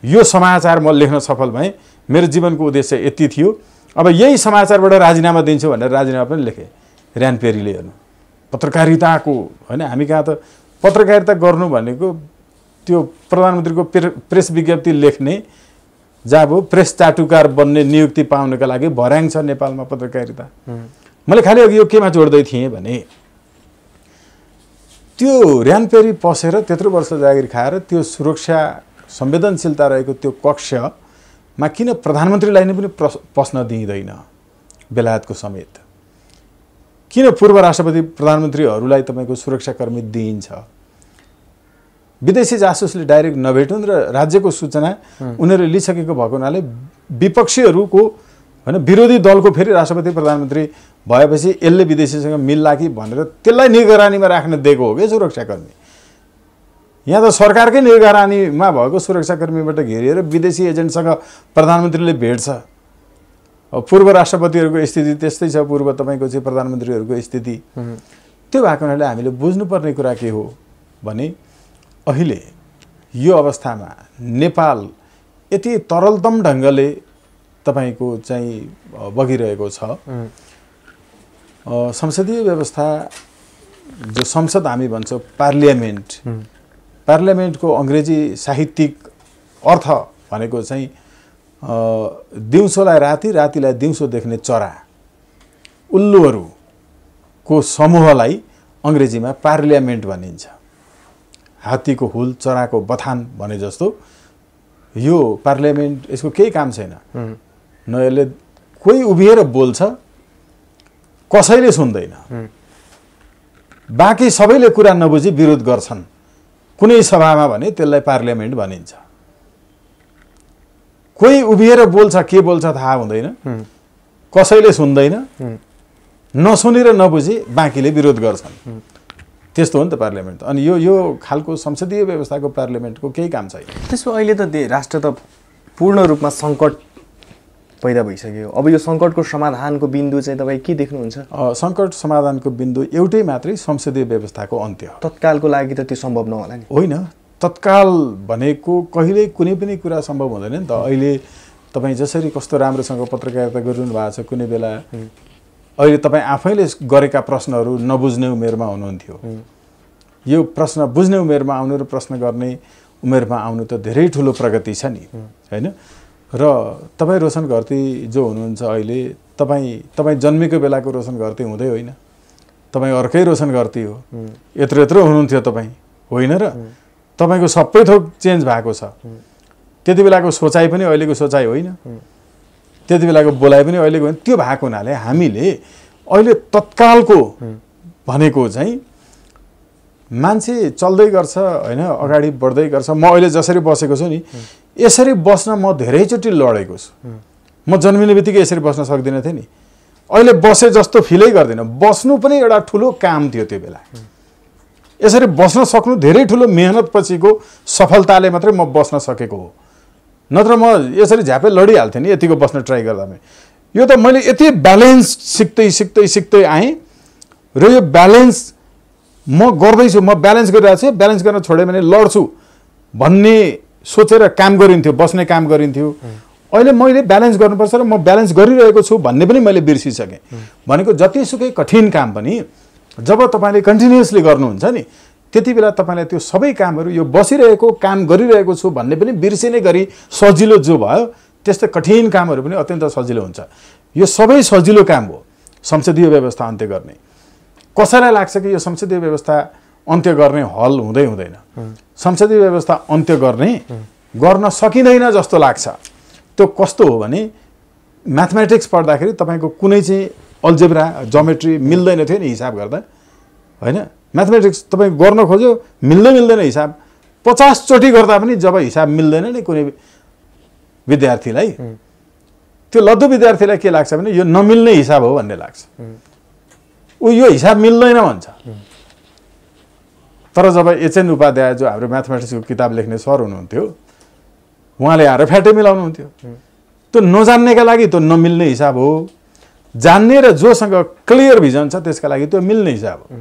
[SPEAKER 1] यो समाचार म लेख्न सफल भएँ। मेरो जीवनको उद्देश्य यति थियो। अब यही समाचारबाट राजीनामा दिन्छु भनेर राजीनामा पनि लेखेँ र्यान पेरीले। हेर्नु, पत्रकारिताको होइन, हामी कहाँ त पत्रकारिता गर्नु भनेको त्यो प्रधानमन्त्रीको प्रेस विज्ञप्ति लेख्ने जब प्रेस चाटुकार बन्ने नियुक्ति पाउनका लागि भर्याङ छ नेपालमा पत्रकारिता। मैले खालि अघि यो केमा जोड्दै थिएँ भने त्यो र्यान पेरी पसेर त्यत्रो वर्ष जागिर खाएर त्यो सुरक्षा संवेदनशीलता रहेको त्यो कक्षमा किन प्रधानमन्त्रीलाई नै पनि पस्न दिइँदैन बेलायतको समेत? किन पूर्व राष्ट्रपति प्रधानमन्त्रीहरूलाई तपाईँको सुरक्षाकर्मी दिइन्छ? विदेशी जासुसले डाइरेक्ट नभेटुन् र राज्यको सूचना उनीहरूले लिइसकेको भएको हुनाले विपक्षीहरूको होइन, विरोधी दलको फेरि राष्ट्रपति प्रधानमन्त्री भएपछि यसले विदेशीसँग मिल्ला कि भनेर त्यसलाई निगरानीमा राख्न दिएको हो कि सुरक्षाकर्मी। यहाँ त सरकारकै निगरानीमा भएको सुरक्षाकर्मीबाट घेरिएर विदेशी एजेन्टसँग प्रधानमन्त्रीले भेट्छ। पूर्व राष्ट्रपतिहरूको स्थिति त्यस्तै छ, पूर्व तपाईँको चाहिँ प्रधानमन्त्रीहरूको स्थिति त्यो भएको हुनाले हामीले बुझ्नुपर्ने कुरा के हो भने अहिले यो अवस्थामा नेपाल यति तरलतम ढङ्गले तपाईँको चाहिँ बगिरहेको छ। संसदीय व्यवस्था जो संसद हामी भन्छौँ पार्लियामेन्टको अङ्ग्रेजी साहित्यिक अर्थ भनेको चाहिँ दिउँसोलाई राति, रातिलाई दिउँसो देख्ने चरा, उल्लुहरूको समूहलाई अङ्ग्रेजीमा पार्लियामेन्ट भनिन्छ। हात्तीको हुल, चराको बथान भने जस्तो यो पार्लियामेन्ट, यसको केही काम छैन। न यसले कोही उभिएर बोल्छ, कसैले सुन्दैन, बाँकी सबैले कुरा नबुझी विरोध गर्छन् कुनै सभामा भने त्यसलाई पार्लियामेन्ट भनिन्छ। कोही उभिएर बोल्छ, के बोल्छ थाहा हुँदैन, कसैले सुन्दैन, नसुनेर नबुझी बाँकीले विरोध गर्छन्। त्यस्तो हो नि त पार्लियामेन्ट। अनि यो खालको संसदीय व्यवस्थाको पार्लियामेन्टको केही काम छैन।
[SPEAKER 2] त्यसो अहिले त राष्ट्र त पूर्ण रूपमा सङ्कट पैदा भइसक्यो। अब यो सङ्कटको समाधानको बिन्दु चाहिँ तपाईँ के देख्नुहुन्छ?
[SPEAKER 1] सङ्कट समाधानको बिन्दु एउटै मात्रै, संसदीय व्यवस्थाको अन्त्य।
[SPEAKER 2] तत्कालको लागि त त्यो सम्भव नहोला नि?
[SPEAKER 1] होइन, तत्काल भनेको कहिल्यै कुनै पनि कुरा सम्भव हुँदैन नि त। अहिले तपाईँ जसरी कस्तो राम्रोसँग पत्रकारिता गरिरहनु भएको छ, कुनै बेला अहिले तपाईँ आफैले गरेका प्रश्नहरू नबुझ्ने उमेरमा हुनुहुन्थ्यो। यो प्रश्न बुझ्ने उमेरमा आउनु र प्रश्न गर्ने उमेरमा आउनु त धेरै ठुलो प्रगति छ नि, होइन? र तपाईँ रोशन घरती जो हुनुहुन्छ अहिले, तपाईँ जन्मेको बेलाको रोशन घरती हुँदै होइन, तपाईँ अर्कै रोशन घरती हो। यत्रो हुनुहुन्थ्यो तपाईँ, होइन र? तपाईँको सबै थोक चेन्ज भएको छ। त्यति बेलाको सोचाइ पनि अहिलेको सोचाइ होइन, त्यति बेलाको बोलाइ पनि अहिलेको होइन। त्यो भएको हुनाले हामीले अहिले तत्कालको भनेको चाहिँ मान्छे चल्दै गर्छ होइन, अगाडि बढ्दै गर्छ। म अहिले जसरी बसेको छु नि, यसरी बस्न म धेरैचोटि लडेको छु। म जन्मिने बित्तिकै यसरी बस्न सक्दिनँ थिएँ नि। अहिले बसे जस्तो फिलै गर्दिनँ। बस्नु पनि एउटा ठुलो काम थियो त्यो बेला। यसरी बस्न सक्नु धेरै ठुलो मेहनत पछिको सफलताले मात्रै म बस्न सकेको हो, नत्र म यसरी झ्यापै लडिहाल्थेँ नि यतिको बस्न ट्राई गर्दा। यो त मैले यति ब्यालेन्स सिक्दै आएँ र यो ब्यालेन्स म गर्दैछु, म ब्यालेन्स गरिरहेको छु, ब्यालेन्स गर्न छोडेँ भने लड्छु भन्ने सोचेर काम गरिन्थ्यो, बस्ने काम गरिन्थ्यो। अहिले मैले ब्यालेन्स गर्नुपर्छ र म ब्यालेन्स गरिरहेको छु भन्ने पनि मैले बिर्सिसकेँ। भनेको जतिसुकै कठिन काम पनि जब तपाईँले कन्टिन्युअसली गर्नुहुन्छ नि त्यति बेला तपाईँलाई त्यो सबै कामहरू यो बसिरहेको काम गरिरहेको छु भन्ने पनि बिर्सिने गरी सजिलो जो भयो, त्यस्तै कठिन कामहरू पनि अत्यन्त सजिलो हुन्छ। यो सबै सजिलो काम हो संसदीय व्यवस्था अन्त्य गर्ने। कसैलाई लाग्छ कि यो संसदीय व्यवस्था अन्त्य गर्ने हल हुँदैन, संसदीय व्यवस्था अन्त्य गर्न सकिँदैन जस्तो लाग्छ। त्यो कस्तो हो भने म्याथमेटिक्स पढ्दाखेरि तपाईँको कुनै चाहिँ अल्जेब्रा ज्योमेट्री मिल्दैन थियो नि हिसाब गर्दा, होइन? म्याथमेटिक्स तपाईँ गर्न खोज्यो मिल्दैन हिसाब, 50 चोटि गर्दा पनि जब हिसाब मिल्दैन नि कुनै विद्यार्थीलाई, त्यो लद्दु विद्यार्थीलाई के लाग्छ भने यो नमिल्ने हिसाब हो भन्ने लाग्छ। ऊ यो हिसाब मिल्दैन भन्छ। तर जब एचएन उपाध्याय जो हाम्रो म्याथमेटिक्सको किताब लेख्ने सर हुनुहुन्थ्यो, उहाँले आएर फ्याटै मिलाउनुहुन्थ्यो। त्यो नजान्नेका लागि त्यो नमिल्ने हिसाब हो, जान्ने र जोसँग क्लियर भिजन छ त्यसका लागि त्यो मिल्ने हिसाब हो।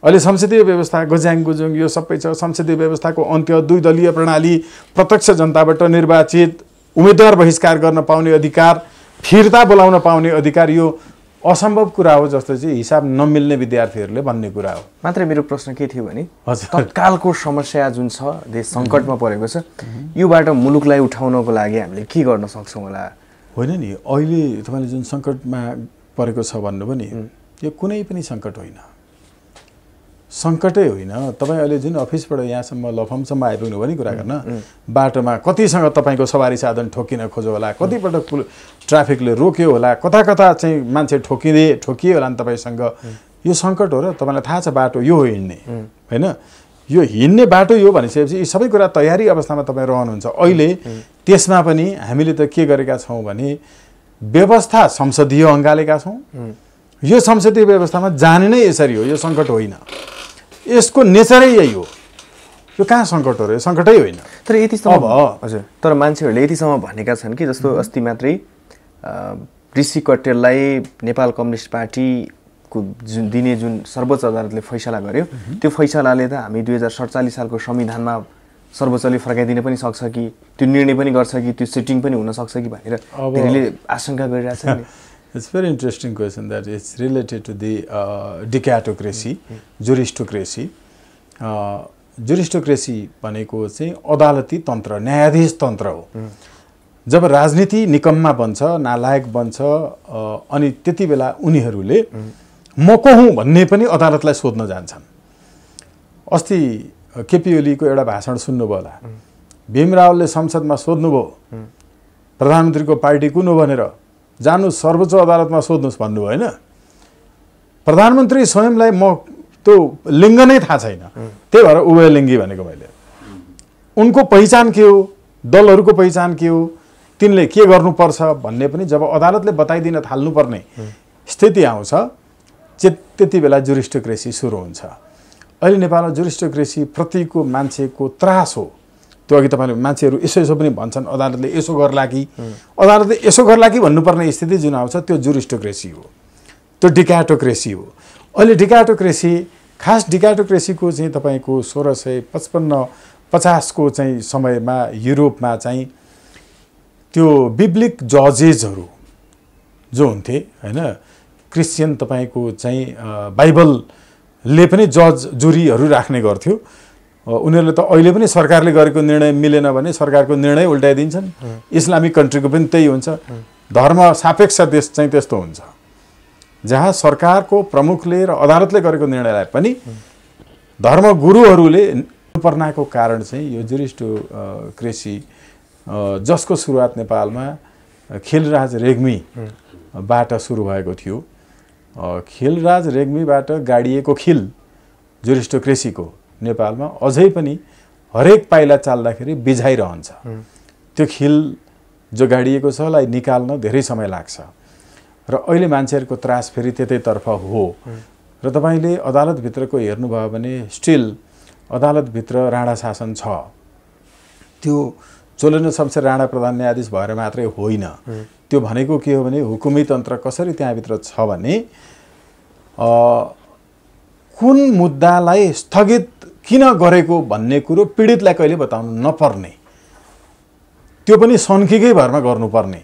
[SPEAKER 1] अहिले संसदीय व्यवस्था गज्याङ गुजुङ यो सबै छ। संसदीय व्यवस्थाको अन्त्य, 2 दलीय प्रणाली, प्रत्यक्ष जनताबाट निर्वाचित, उम्मेदवार बहिष्कार गर्न पाउने अधिकार, फिर्ता बोलाउन पाउने अधिकार, यो असम्भव कुरा हो जस्तो चाहिँ हिसाब नमिल्ने विद्यार्थीहरूले भन्ने कुरा हो।
[SPEAKER 2] मात्रै मेरो प्रश्न के थियो भने तत्कालको समस्या जुन छ, देश सङ्कटमा परेको छ, योबाट मुलुकलाई उठाउनको लागि हामीले के गर्न सक्छौँ होला?
[SPEAKER 1] होइन नि, अहिले तपाईँले जुन सङ्कटमा परेको छ भन्नुभयो नि, यो कुनै पनि सङ्कट होइन, सङ्कटै होइन। तपाईँ अहिले जुन अफिसबाट यहाँसम्म लफमसम्म आइपुग्नु भयो नि कुरा गर्न, बाटोमा कतिसँग तपाईँको सवारी साधन ठोकिन खोज्यो होला, कतिपटक ट्राफिकले रोक्यो होला, कता चाहिँ मान्छे ठोकिए होला नि तपाईँसँग। यो सङ्कट हो र तपाईँलाई थाहा छ बाटो यो हो हिँड्ने, होइन? यो हिँड्ने बाटो यो भनिसकेपछि यी सबै कुरा तयारी अवस्थामा तपाईँ रहनुहुन्छ। अहिले त्यसमा पनि हामीले त के गरेका छौँ भने व्यवस्था संसदीय अँगालेका छौँ। यो संसदीय व्यवस्थामा जाने नै यसरी हो, यो सङ्कट होइन, यसको नेचरै यही हो। यो कहाँ सङ्कट हो र? यो सङ्कटै होइन।
[SPEAKER 2] तर यतिसम्म हजुर, तर मान्छेहरूले यतिसम्म भनेका छन् कि जस्तो अस्ति मात्रै ऋषि कट्टेललाई नेपाल कम्युनिस्ट पार्टीको जुन सर्वोच्च अदालतले फैसला गर्यो, त्यो फैसलाले त हामी 2047 सालको संविधानमा सर्वोच्चले फर्काइदिन पनि सक्छ कि, त्यो निर्णय पनि गर्छ कि, त्यो सिटिङ पनि हुनसक्छ कि भनेर धेरैले आशंका गरिरहेछन्।
[SPEAKER 1] It's very interesting question that it's related to the dictatocracy, jurisdictocracy. Jurisdictocracy भनेको चाहिँ अदालती तन्त्र, न्यायाधीश तन्त्र हो। जब राजनीति निकम्मा बन्छ, नालायक बन्छ, अनि त्यति बेला उनीहरूले म को हुँ भन्ने पनि अदालतलाई सोध्न जान्छन्। अस्ति केपी ओलीको एउटा भाषण सुन्नुभयो होला, भीम रावलले संसदमा सोध्नुभयो प्रधानमन्त्रीको पार्टी कुन हो भनेर, जानु सर्वोच्च अदालतमा सोध्नुहोस् भन्नुभयो, होइन? प्रधानमन्त्री स्वयंलाई म त्यो लिङ्ग नै थाहा छैन, त्यही भएर उभयलिङ्गी भनेको मैले। उनको पहिचान के हो, दलहरूको पहिचान के हो, तिनले के गर्नुपर्छ भन्ने पनि जब अदालतले बताइदिन थाल्नुपर्ने स्थिति आउँछ, त्यति बेला जुरिस्टोक्रेसी सुरु हुन्छ। अहिले नेपालमा जुरिस्टोक्रेसी प्रतिको मान्छेको त्रास हो। त्यो अघि तपाईँले मान्छेहरू यसो पनि भन्छन् अदालतले यसो गर्ला कि भन्नुपर्ने स्थिति जुन आउँछ त्यो जुरिस्टोक्रेसी हो, त्यो डिक्याटोक्रेसी हो। अहिले डिक्याटोक्रेसी, खास डिक्याटोक्रेसीको चाहिँ तपाईँको 1655-50 को चाहिँ समयमा युरोपमा चाहिँ त्यो बिब्लिक जजेसहरू जो हुन्थे, होइन? क्रिस्चियन तपाईँको चाहिँ बाइबलले पनि जज जुरीहरू राख्ने गर्थ्यो। उनीहरूले त अहिले पनि सरकारले गरेको निर्णय मिलेन भने सरकारको निर्णय उल्टाइदिन्छन्। इस्लामिक कन्ट्रीको पनि त्यही हुन्छ। धर्म सापेक्ष देश चाहिँ त्यस्तो हुन्छ, जहाँ सरकारको प्रमुखले र अदालतले गरेको निर्णयलाई पनि धर्मगुरुहरूले पर्नाको कारण चाहिँ यो जुरिस्टोक्रेसी जसको सुरुवात नेपालमा खिलराज रेग्मीबाट सुरु भएको थियो। खिलराज रेग्मीबाट गाडिएको खिल जुरिस्टोक्रेसीको नेपालमा अझै पनि हरेक पाइला चाल्दाखेरि बिझाइरहन्छ। त्यो खिल जो गाडिएको छ लाई निकाल्न धेरै समय लाग्छ र अहिले मान्छेहरूको त्रास फेरि त्यतैतर्फ हो। र तपाईले अदालतभित्रको हेर्नुभयो भने स्टिल अदालतभित्र राणा शासन छ। त्यो चोलेन शमशेर राणा प्रधान न्यायाधीश भएर मात्रै होइन। त्यो भनेको के हो भने हुकुमी तन्त्र कसरी त्यहाँभित्र छ भने कुन मुद्दालाई स्थगित किन गरेको भन्ने कुरो पीडितलाई कहिले बताउनु नपर्ने, त्यो पनि सन्कीकै भरमा गर्नुपर्ने।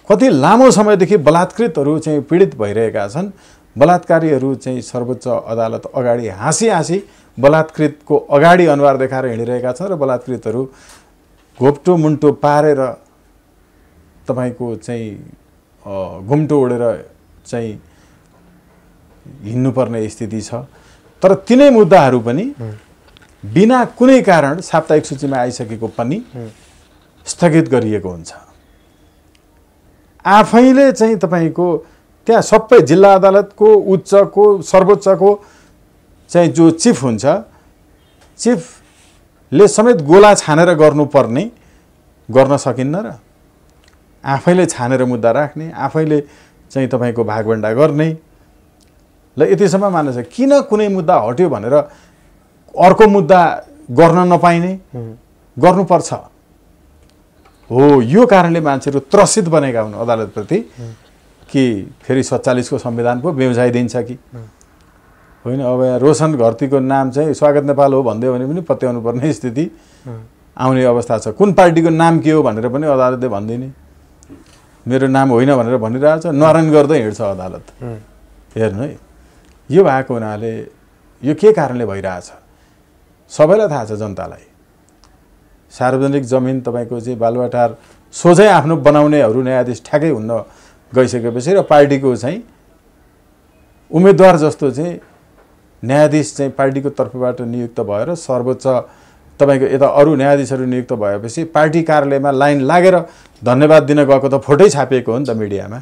[SPEAKER 1] कति लामो समयदेखि बलात्कृतहरू चाहिँ पीडित भइरहेका छन्, बलात्कारीहरू चाहिँ सर्वोच्च अदालत अगाडि हाँसी हाँसी बलात्कृतको अगाडि अनुहार देखाएर हिँडिरहेका छन् र बलात्कृतहरू घोप्टो मुन्टो पारेर तपाईको चाहिँ घुम्टो ओढेर चाहिँ हिँड्नुपर्ने स्थिति छ। तर तिनै मुद्दाहरू पनि बिना कुनै कारण साप्ताहिक सूचीमा आइसकेको पनि स्थगित गरिएको हुन्छ। आफैले चाहिँ तपाईको त्यहाँ सबै जिल्ला अदालतको, उच्चको, सर्वोच्चको चाहिँ जो चिफ हुन्छ, चिफले समेत गोला छानेर गर्नुपर्ने गर्न सकिन्न र आफैले छानेर मुद्दा राख्ने, आफैले चाहिँ तपाईको भागभण्डा गर्ने। ल यतिसम्म मान्न छ किन कुनै मुद्दा हट्यो भनेर अर्को मुद्दा गर्न नपाइने, गर्नुपर्छ हो। यो कारणले मान्छेहरू त्रसित बनेका हुन् अदालतप्रति कि फेरि 47 को संविधान पो बेउझाइदिन्छ कि होइन। अब यहाँ रोशन घरतीको नाम चाहिँ स्वागत नेपाल हो भन्दै भने पनि पत्याउनु पर्ने स्थिति आउने अवस्था छ। कुन पार्टीको नाम के हो भनेर पनि अदालतले भन्दैन, मेरो नाम होइन भनेर भनिरहेछ, नारायण गर्दै हिँड्छ अदालत। हेर्नु है, यो भएको हुनाले यो के कारणले भइरहेछ सबैलाई थाहा छ जनतालाई। सार्वजनिक जमिन तपाईको चाहिँ बालुवाटार सोझै आफ्नो बनाउनेहरू न्यायाधीश ठ्याकै हुन्न गइसकेपछि र पार्टीको चाहिँ उम्मेदवार जस्तो चाहिँ न्यायाधीश चाहिँ पार्टीको तर्फबाट नियुक्त भएर सर्वोच्च तपाईको यता अरू न्यायाधीशहरू नियुक्त भएपछि पार्टी कार्यालयमा लाइन लागेर धन्यवाद दिन गएको त फोटै छापिएको हो नि त मिडियामा।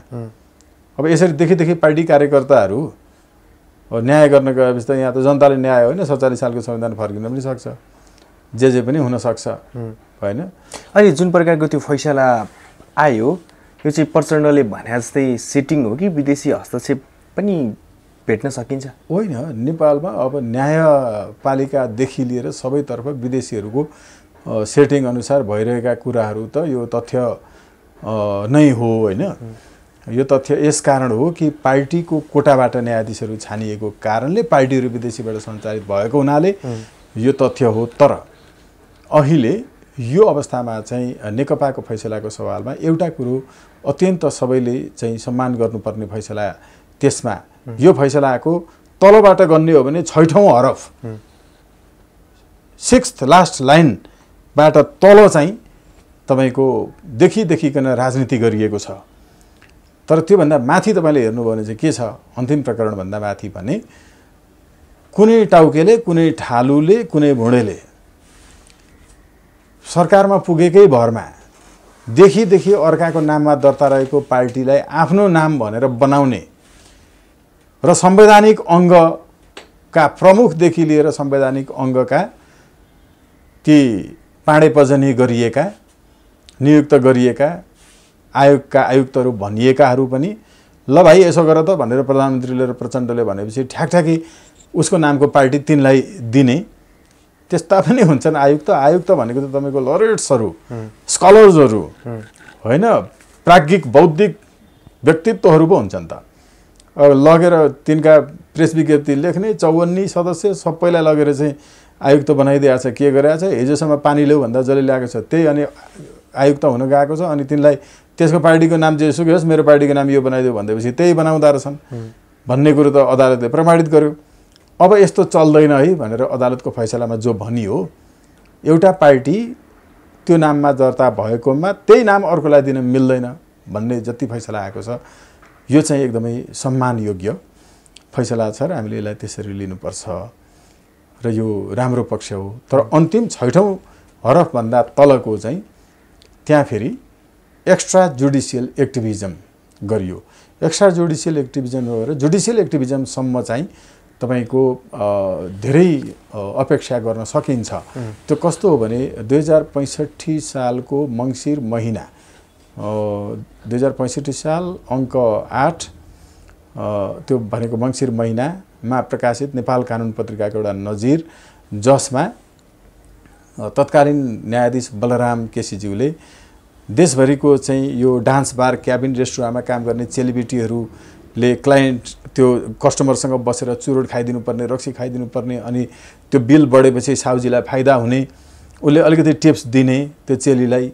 [SPEAKER 1] अब यसरी देखि पार्टी कार्यकर्ताहरू न्याय गर्न गएपछि त यहाँ त जनताले न्याय होइन, 47 सालको संविधान फर्किन पनि सक्छ, जे पनि हुन सक्छ होइन।
[SPEAKER 2] अनि जुन प्रकारको त्यो फैसला आयो यो चाहिँ प्रचण्डले भने जस्तै सेटिङ हो कि विदेशी हस्तक्षेप पनि भेट्न सकिन्छ?
[SPEAKER 1] होइन, नेपालमा अब न्यायपालिकादेखि लिएर सबैतर्फ विदेशीहरूको सेटिङ अनुसार भइरहेका कुराहरू त यो तथ्य नै हो होइन। यो तथ्य यस कारण हो कि पार्टीको कोटाबाट न्यायाधीशहरू छानिएको कारणले पार्टीहरू विदेशीबाट सञ्चालित भएको हुनाले यो तथ्य हो। तर अहिले यो अवस्थामा चाहिँ नेकपाको फैसलाको सवालमा एउटा कुरो अत्यन्त सबैले चाहिँ सम्मान गर्नुपर्ने फैसला, त्यसमा यो फैसलाको तलबाट गन्ने हो भने 6औं हरफ 6th लास्ट लाइनबाट तल चाहिँ तपाईको देखिकन राजनीति गरिएको छ। तर त्योभन्दा माथि तपाईले हेर्नुभयो भने चाहिँ के छ, अन्तिम प्रकरणभन्दा माथि भने कुनै टाउकेले, कुनै ठालुले, कुनै भुँडेले सरकारमा पुगेकै भरमा देखि अर्काको नाममा दर्ता रहेको पार्टीलाई आफ्नो नाम भनेर बनाउने र संवैधानिक अङ्गका प्रमुखदेखि लिएर संवैधानिक अङ्गका ती पाँडेपजनी गरिएका, नियुक्त गरिएका आयोगका आयुक्तहरू भनिएकाहरू पनि ल भाइ यसो गर त भनेर प्रधानमन्त्रीले र प्रचण्डले भनेपछि ठ्याकठ्याकी उसको नामको पार्टी तिनलाई दिने, त्यस्ता पनि हुन्छन् आयुक्त। आयुक्त भनेको त तपाईको लरेट्सहरू, स्कलर्सहरू होइन, प्राज्ञिक बौद्धिक व्यक्तित्वहरू पो हुन्छन् त। अब लगेर तिनका प्रेस विज्ञप्ति लेख्ने 54 सदस्य सबैलाई लगेर चाहिँ आयुक्त बनाइदिएको छ। के गरेछ, हिजोसम्म पानी ल्याऊ भन्दा जसले ल्याएको छ त्यही अनि आयुक्त हुन गएको छ, अनि तिनलाई त्यसको पार्टीको नाम जेसुकै होस् मेरो पार्टीको नाम यो बनाइदियो भनेपछि त्यही बनाउँदा रहेछन् भन्ने कुरो त अदालतले प्रमाणित गर्यो। अब यस्तो चल्दैन है भनेर अदालतको फैसलामा जो भनियो, एउटा पार्टी त्यो नाममा दर्ता भएकोमा त्यही नाम अर्कोलाई दिन मिल्दैन भन्ने जति फैसला आएको छ यो चाहिँ एकदमै सम्मानयोग्य फैसला छ र हामीले यसलाई त्यसरी लिनुपर्छ र यो राम्रो पक्ष हो। तर अन्तिम 6औं हरफभन्दा तलको चाहिँ त्यहाँ फेरि एक्स्ट्रा जुडिसियल एक्टिभिजम गरियो। एक्स्ट्रा जुडिसियल एक्टिभिजम र जुडिसियल एक्टिभिजमसम्म चाहिँ तपाईको धेरै अपेक्षा गर्न सकिन्छ। त्यो कस्तो हो भने 2065 सालको मङ्सिर महिना 2065 साल अङ्क 8 त्यो भनेको मङ्सिर महिनामा प्रकाशित नेपाल कानुन पत्रिकाको एउटा नजिर, जसमा तत्कालीन न्यायाधीश बलराम केसीज्यूले देशभरिको चाहिँ यो डान्स बार, क्याबिन, रेस्टुरेन्टमा काम गर्ने चेलीबेटीहरूले क्लाइन्ट त्यो कस्टमरसँग बसेर चुरोट खाइदिनु पर्ने, रक्सी खाइदिनु पर्ने, अनि त्यो बिल बढेपछि साउजीलाई फाइदा हुने, उसले अलिकति टिप्स दिने त्यो चेलीलाई।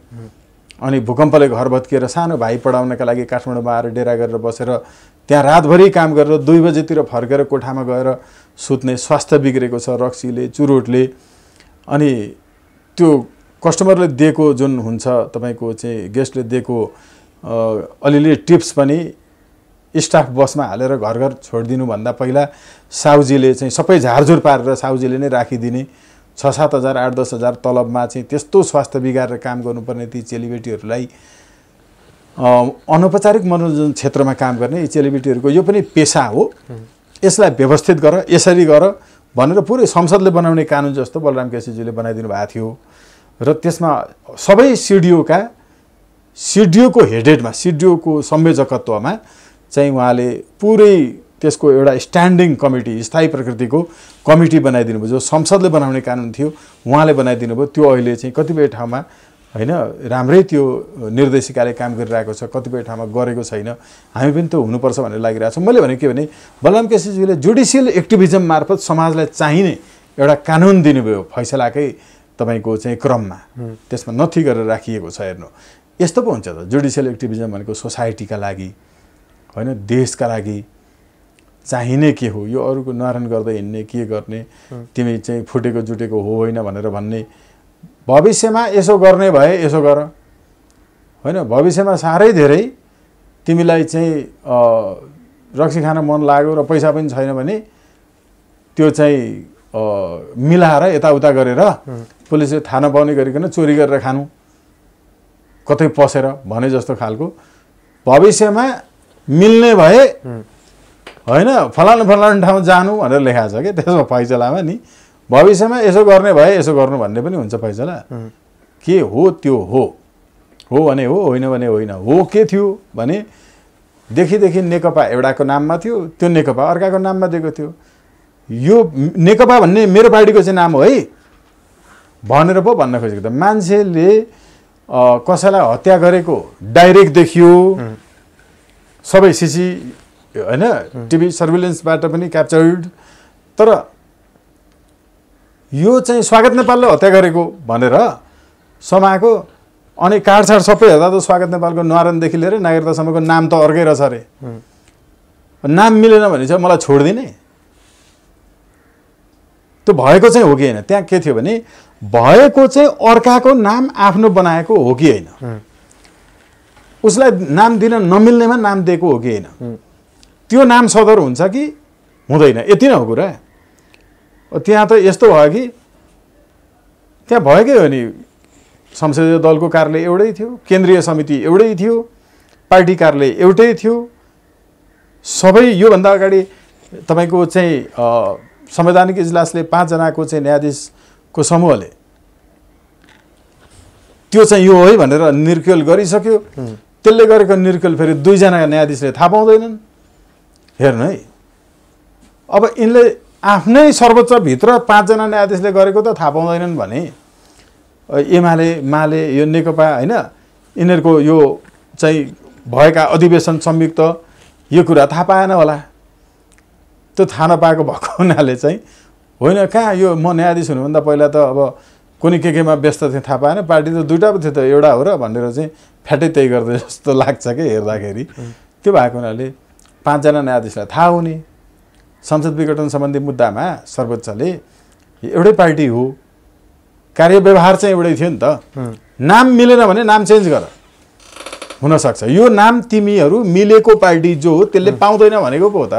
[SPEAKER 1] अनि भूकम्पले घर भत्किएर सानो भाइ पढाउनका लागि काठमाडौँमा आएर डेरा गरेर बसेर त्यहाँ रातभरि काम गरेर 2 बजेतिर फर्केर कोठामा गएर सुत्ने, स्वास्थ्य बिग्रेको छ रक्सीले, चुरोटले। अनि त्यो कस्टमरले दिएको जुन हुन्छ तपाईँको चाहिँ गेस्टले दिएको अलिअलि टिप्स पनि स्टाफ बसमा हालेर घर घर छोडिदिनु भन्दा पहिला साउजीले चाहिँ सबै झारझुर पारेर साउजीले नै राखिदिने। 6-7 हजार 8-10 हजार तलबमा चाहिँ त्यस्तो स्वास्थ्य बिगारेर काम गर्नुपर्ने ती चेलीबेटीहरूलाई अनौपचारिक मनोरञ्जन क्षेत्रमा काम गर्ने यी चेलीबेटीहरूको यो पनि पेसा हो, यसलाई व्यवस्थित गर, यसरी गर भनेर पुरै संसदले बनाउने कानुन जस्तो बलराम केसीज्यूले बनाइदिनु भएको थियो। र त्यसमा सबै सिडिओको हेडेडमा, सिडिओको संयोजकत्वमा चाहिँ उहाँले पुरै त्यसको एउटा स्ट्यान्डिङ कमिटी, स्थायी प्रकृतिको कमिटी बनाइदिनु भयो। जो संसदले बनाउने कानुन थियो उहाँले बनाइदिनु भयो। त्यो अहिले चाहिँ कतिपय ठाउँमा हैन राम्रै त्यो निर्देशिकाले काम गरिरहेको छ, कतिपय ठाउँमा गरेको छैन। हामी पनि त्यो हुनुपर्छ भनेर लागिरहेको छ। मैले भने के भने बलराम केसीज्यूले जुडिसियल एक्टिभिजम मार्फत समाजलाई चाहिने एउटा कानुन दिनुभयो फैसलाकै तपाईको चाहिँ क्रममा, त्यसमा नथी गरेर राखिएको छ। हेर्नु यस्तो पो हुन्छ त, जुडिसियल एक्टिभिजम भनेको सोसाइटीका लागि हैन, देशका लागि चाहिने के हो, यो अरूको नारायण गर्दै हिँड्ने, के गर्ने, तिमी चाहिँ फुटेको जुटेको हो होइन भनेर भन्ने, भविष्यमा यसो गर्ने भए यसो गर हैन, भविष्यमा साह्रै धेरै तिमीलाई चाहिँ रक्सी खान मन लाग्यो र पैसा पनि छैन भने त्यो चाहिँ मिलाएर यताउता गरेर पुलिसले थाहा नपाउने गरिकन चोरी गरेर खानु, कतै पसेर भने जस्तो खालको। भविष्यमा मिल्ने भए हैन फलानु फलानु ठाउँ जानु भनेर लेखाएको छ के त्यसमा फैसलामा नि, भविष्यमा यसो गर्ने भए यसो गर्नु भन्ने पनि हुन्छ फैसला। के हो त्यो हो भने हो, होइन भने होइन। हो के थियो भने देखि नेकपा एउटाको नाममा थियो, त्यो नेकपा अर्काको नाममा दिएको थियो। यो नेकपा भन्ने मेरो पार्टीको चाहिँ नाम हो है भनेर पो भन्न खोजेको त। मान्छेले कसैलाई हत्या गरेको डाइरेक्ट देखियो, सबै सिसी हैन टिभी सर्भिलेन्सबाट पनि क्याप्चर्ड। तर यो चाहिँ स्वागत नेपालले हत्या गरेको भनेर समाएको, अनि काटछाड सबै हेर्दा त स्वागत नेपालको नारायणदेखि लिएर नागरिकतासम्मको नाम त अर्कै रहेछ अरे। नाम मिलेन भने चाहिँ मलाई छोडिदिने, त्यो भएको चाहिँ हो कि होइन। त्यहाँ के थियो भने भएको चाहिँ अर्काको नाम आफ्नो बनाएको हो कि होइन, उसलाई नाम दिन नमिल्नेमा नाम दिएको हो कि होइन, त्यो नाम सदर हुन्छ कि हुँदैन, यति नै हो कुरा। त्यहाँ त यस्तो भयो कि त्यहाँ भएकै हो नि, संसदीय दलको कार्यालय एउटै थियो, केन्द्रीय समिति एउटै थियो, पार्टी कार्यालय एउटै थियो। सबै योभन्दा अगाडि तपाईँको चाहिँ संवैधानिक इजलासले 5 जनाको चाहिँ न्यायाधीशको समूहले त्यो चाहिँ यो है भनेर निर्क्युल गरिसक्यो। त्यसले गरेको निर्क्युल फेरि 2 जना न्यायाधीशले थाहा पाउँदैनन्। हेर्नु है, अब यिनले आफ्नै सर्वोच्च भित्र 5 जना न्यायाधीशले गरेको त थाहा पाउँदैनन् भने एमाले माले यो नेकपा हैन यिनीहरूको यो चाहिँ भएका अधिवेशन संयुक्त यो कुरा थाहा पाएन होला। त्यो थाहा नपाएको भएको हुनाले चाहिँ होइन कहाँ यो म न्यायाधीश हुनुभन्दा पहिला त अब कुनै केमा व्यस्त थिएँ थाहा पाएन, पार्टी त 2टा पो थियो त एउटा हो र भनेर चाहिँ फ्याटै त्यही गर्दै जस्तो लाग्छ कि हेर्दाखेरि। त्यो भएको हुनाले 5 जना न्यायाधीशलाई थाहा हुने, संसद विघटन सम्बन्धी मुद्दामा सर्वोच्चले एउटै पार्टी हो, कार्यव्यवहार चाहिँ एउटै थियो नि त। नाम मिलेन भने नाम चेन्ज गर, हुनसक्छ यो नाम तिमीहरू मिलेको पार्टी जो हो त्यसले पाउँदैन भनेको पो हो त।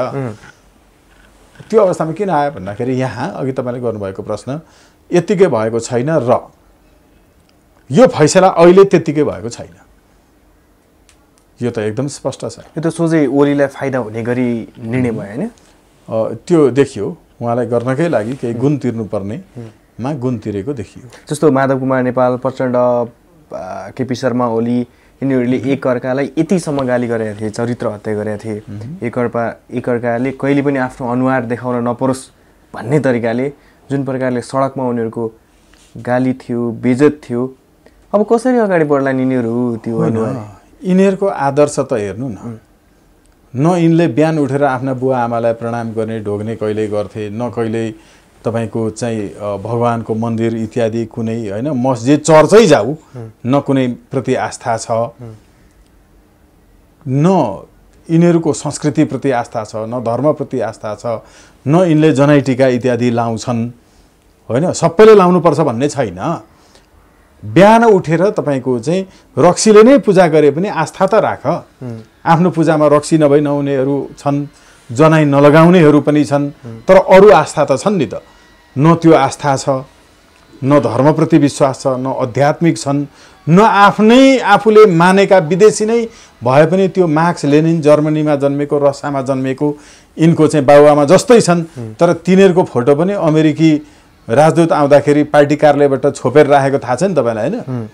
[SPEAKER 1] त्यो अवस्थामा किन आयो भन्दाखेरि यहाँ अघि तपाईँले गर्नुभएको प्रश्न यत्तिकै भएको छैन र यो फैसला अहिले त्यत्तिकै भएको छैन, यो त एकदम स्पष्ट छ।
[SPEAKER 2] यो त सोझै ओलीलाई फाइदा हुने गरी निर्णय भयो होइन?
[SPEAKER 1] त्यो देखियो, उहाँलाई गर्नकै लागि केही गुण तिर्नुपर्नेमा गुण तिरेको देखियो।
[SPEAKER 2] जस्तो माधव कुमार नेपाल, प्रचण्ड, केपी शर्मा ओली यिनीहरूले एकअर्कालाई यतिसम्म गाली गरेका थिए, चरित्र हत्या गरेका थिए, एकअर्काले कहिले पनि आफ्नो अनुहार देखाउन नपरोस् भन्ने तरिकाले जुन प्रकारले सडकमा उनीहरूको गाली थियो, बेइज्जत थियो, अब कसरी अगाडि बढ्लान् यिनीहरू? त्यो
[SPEAKER 1] यिनीहरूको आदर्श त हेर्नु न यिनले बिहान उठेर आफ्ना बुवा आमालाई प्रणाम गर्ने ढोग्ने कहिले गर्थे, न कहिले तपाईको चाहिँ भगवानको मन्दिर इत्यादि कुनै हैन मस्जिद चर्चै जाऊ न कुनै प्रति आस्था छ, न यिनीहरूको संस्कृति प्रति आस्था छ, न धर्म प्रति आस्था छ, न यिनले जनै टीका इत्यादि लाउँछन् हैन, सबैले लाउनु पर्छ भन्ने छैन। बिहान उठेर तपाईको चाहिँ रक्सीले नै पूजा गरे पनि आस्था त राख। आफ्नो पूजामा रक्सी नभई नहुनेहरू छन्, जनै नलगाउनेहरू पनि छन्, तर अरू आस्था त छन् नि त। न त्यो आस्था छ, न धर्मप्रति विश्वास छ, न आध्यात्मिक छन्, न आफ्नै आफूले मानेका विदेशी नै भए पनि त्यो मार्क्स लेनिन जर्मनीमा जन्मेको, रसियामा जन्मेको यिनको चाहिँ बाबुआमा जस्तै छन्, तर तिनीहरूको फोटो पनि अमेरिकी राजदूत आउँदाखेरि पार्टी कार्यालयबाट छोपेर राखेको थाहा छ नि तपाईँलाई हैन?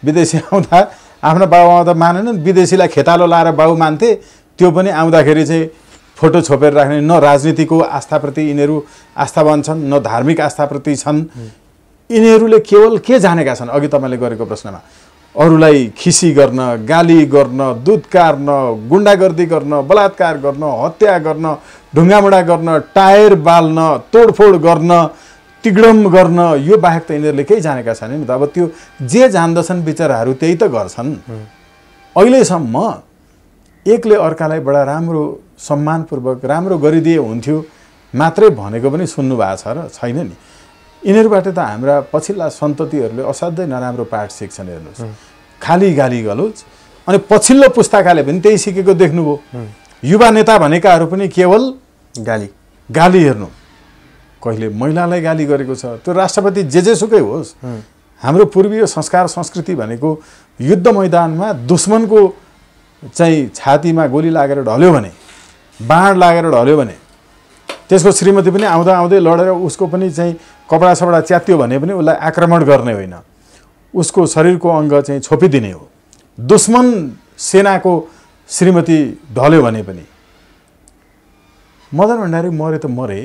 [SPEAKER 1] विदेशी आउँदा आफ्नो बाबुआमा त मानेनन्, विदेशीलाई खेतालो लाएर बाबु मान्थे, त्यो पनि आउँदाखेरि चाहिँ फोटो छोपेर राख्ने। न राजनीतिको आस्थाप्रति यिनीहरू आस्थावान छन्, न धार्मिक आस्थाप्रति छन्। यिनीहरूले केवल के जानेका छन्, अघि तपाईँले गरेको प्रश्नमा, अरूलाई खिसी गर्न, गाली गर्न, दुध कार्न, गुण्डागर्दी गर्न, बलात्कार गर्न, हत्या गर्न, ढुङ्गामुढा गर्न, टायर बाल्न, तोडफोड गर्न, तिग्डम गर्न, यो बाहेक त यिनीहरूले केही जानेका छैनन् नि त। अब त्यो जे जान्दछन् बिचराहरू त्यही त गर्छन्। अहिलेसम्म एकले अर्कालाई बडा राम्रो सम्मानपूर्वक राम्रो गरिदिए हुन्थ्यो मात्रै भनेको पनि सुन्नु भएको छ र छैन नि। यिनीहरूबाट त हाम्रा पछिल्ला सन्ततिहरूले असाध्यै नराम्रो पाठ सिक्छन्। हेर्नुहोस्, खाली गाली गलोच, अनि पछिल्लो पुस्ताकाले पनि त्यही सिकेको देख्नुभयो। युवा नेता भनेकाहरू पनि केवल गाली हेर्नु, कहिले महिलालाई गाली गरेको छ, त्यो राष्ट्रपति जेसुकै होस्। हाम्रो पूर्वीय संस्कार संस्कृति भनेको युद्ध मैदानमा दुश्मनको चाहिँ छातीमा गोली लागेर ढल्यो भने, बाण लागेर ढल्यो भने, त्यसको श्रीमती पनि आउँदा आउँदै लडेर उसको पनि चाहिँ कपडा सपडा च्यात्यो भने पनि उसलाई आक्रमण गर्ने होइन, उसको शरीरको अङ्ग चाहिँ छोपिदिने हो। दुश्मन सेनाको श्रीमती ढल्यो भने पनि। मदन भण्डारी मरे त मरे,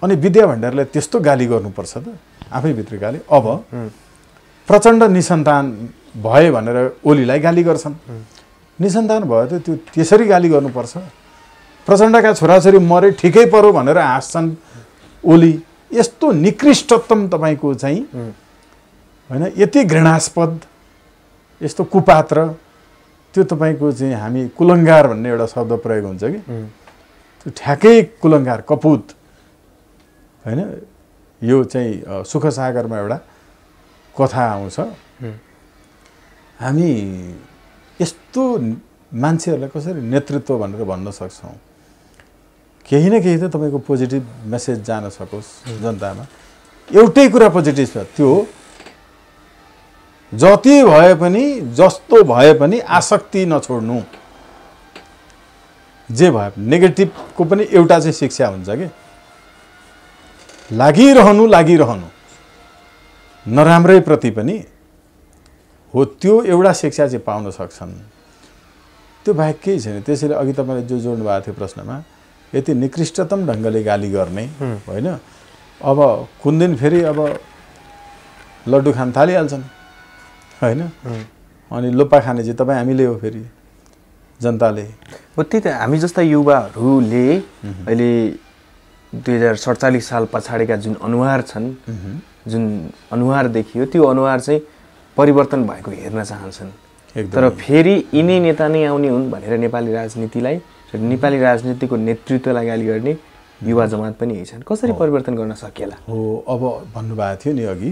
[SPEAKER 1] अनि विद्या भण्डारीलाई त्यस्तो गाली गर्नुपर्छ त आफैभित्र गाली। अब प्रचण्ड निसन्तान भए भनेर ओलीलाई गाली गर्छन्, निसन्तान भयो त त्यो त्यसरी गाली गर्नुपर्छ। प्रचण्डका छोराछोरी मरे ठिकै पर्यो भनेर हाँस्छन् ओली। यस्तो निकृष्टतम तपाईको चाहिँ हैन, यति घृणास्पद, यस्तो कुपात्र, त्यो तपाईको चाहिँ हामी कुलङ्गार भन्ने एउटा शब्द प्रयोग हुन्छ कि, त्यो ठ्याक्कै कुलङ्गार कपुत हैन। यो चाहिँ सुख सागरमा एउटा कथा आउँछ। हामी यस्तो मान्छेहरूलाई कसरी नेतृत्व भनेर भन्न सक्छौँ, केही न केही त तपाईको पोजिटिभ मेसेज जान सकोस् जनतामा। एउटै कुरा पोजिटिभ छ, त्यो जति भए पनि जस्तो भए पनि आसक्ति नछोड्नु। जे भए पनि नेगेटिभको पनि एउटा चाहिँ शिक्षा हुन्छ कि लागिरहनु नराम्रै प्रति पनि हो, त्यो एउटा शिक्षा चाहिँ पाउन सक्छन्। त्यो बाहेक केही छैन। त्यसैले अघि तपाईँले जो जोड्नु भएको थियो प्रश्नमा, यति निकृष्टतम ढङ्गले गाली गर्ने होइन। अब कुन दिन फेरि अब लड्डु खान थालिहाल्छन् होइन, अनि लोप्पा खाने चाहिँ तपाईँ हामीले हो फेरि जनताले।
[SPEAKER 2] त्यही त हामी जस्ता युवाहरूले अहिले 2047 साल पछाडिका जुन अनुहार छन्, जुन अनुहार देखियो, त्यो अनुहार चाहिँ परिवर्तन भएको हेर्न चाहन्छन्। तर फेरि यिनै नेता नै आउने हुन् भनेर नेपाली राजनीतिलाई, नेपाली राजनीतिको नेतृत्वलाई गाली गर्ने युवा जमात पनि यही छन्। कसरी परिवर्तन गर्न सकिएला
[SPEAKER 1] हो? अब भन्नुभएको थियो नि अघि,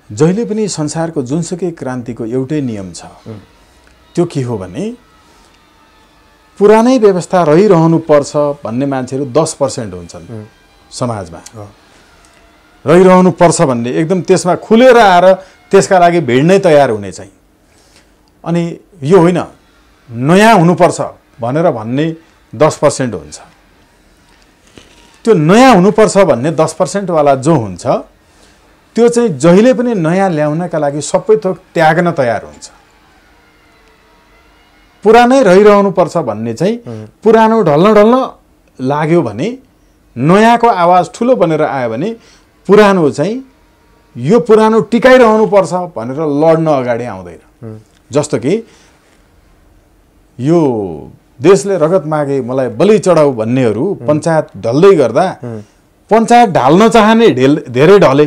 [SPEAKER 1] जहिले पनि संसारको जुनसुकै क्रान्तिको एउटै नियम छ, त्यो के हो भने पुरानै व्यवस्था रहिरहनु पर्छ भन्ने मान्छेहरू 10% हुन्छन् समाजमा। रहिरहनु पर्छ भन्ने एकदम त्यसमा खुलेर आएर त्यसका लागि भिड्नै तयार हुने चाहिँ। अनि यो होइन नयाँ हुनुपर्छ भनेर भन्ने 10% हुन्छ। त्यो नयाँ हुनुपर्छ भन्ने 10% वाला जो हुन्छ त्यो चाहिँ जहिले पनि नयाँ ल्याउनका लागि सबै थोक त्याग्न तयार हुन्छ। पुरानै रहिरहनुपर्छ भन्ने चाहिँ पुरानो ढल्न लाग्यो भने, नयाँको आवाज ठुलो बनेर आयो भने पुरानो चाहिँ यो पुरानो टिकाइरहनुपर्छ भनेर लड्न अगाडि आउँदैन। जस्तो कि यो देशले रगत मागे मलाई बलि चढाऊ भन्नेहरू पञ्चायत ढल्दै गर्दा पञ्चायत ढाल्न चाहने धेरै ढले,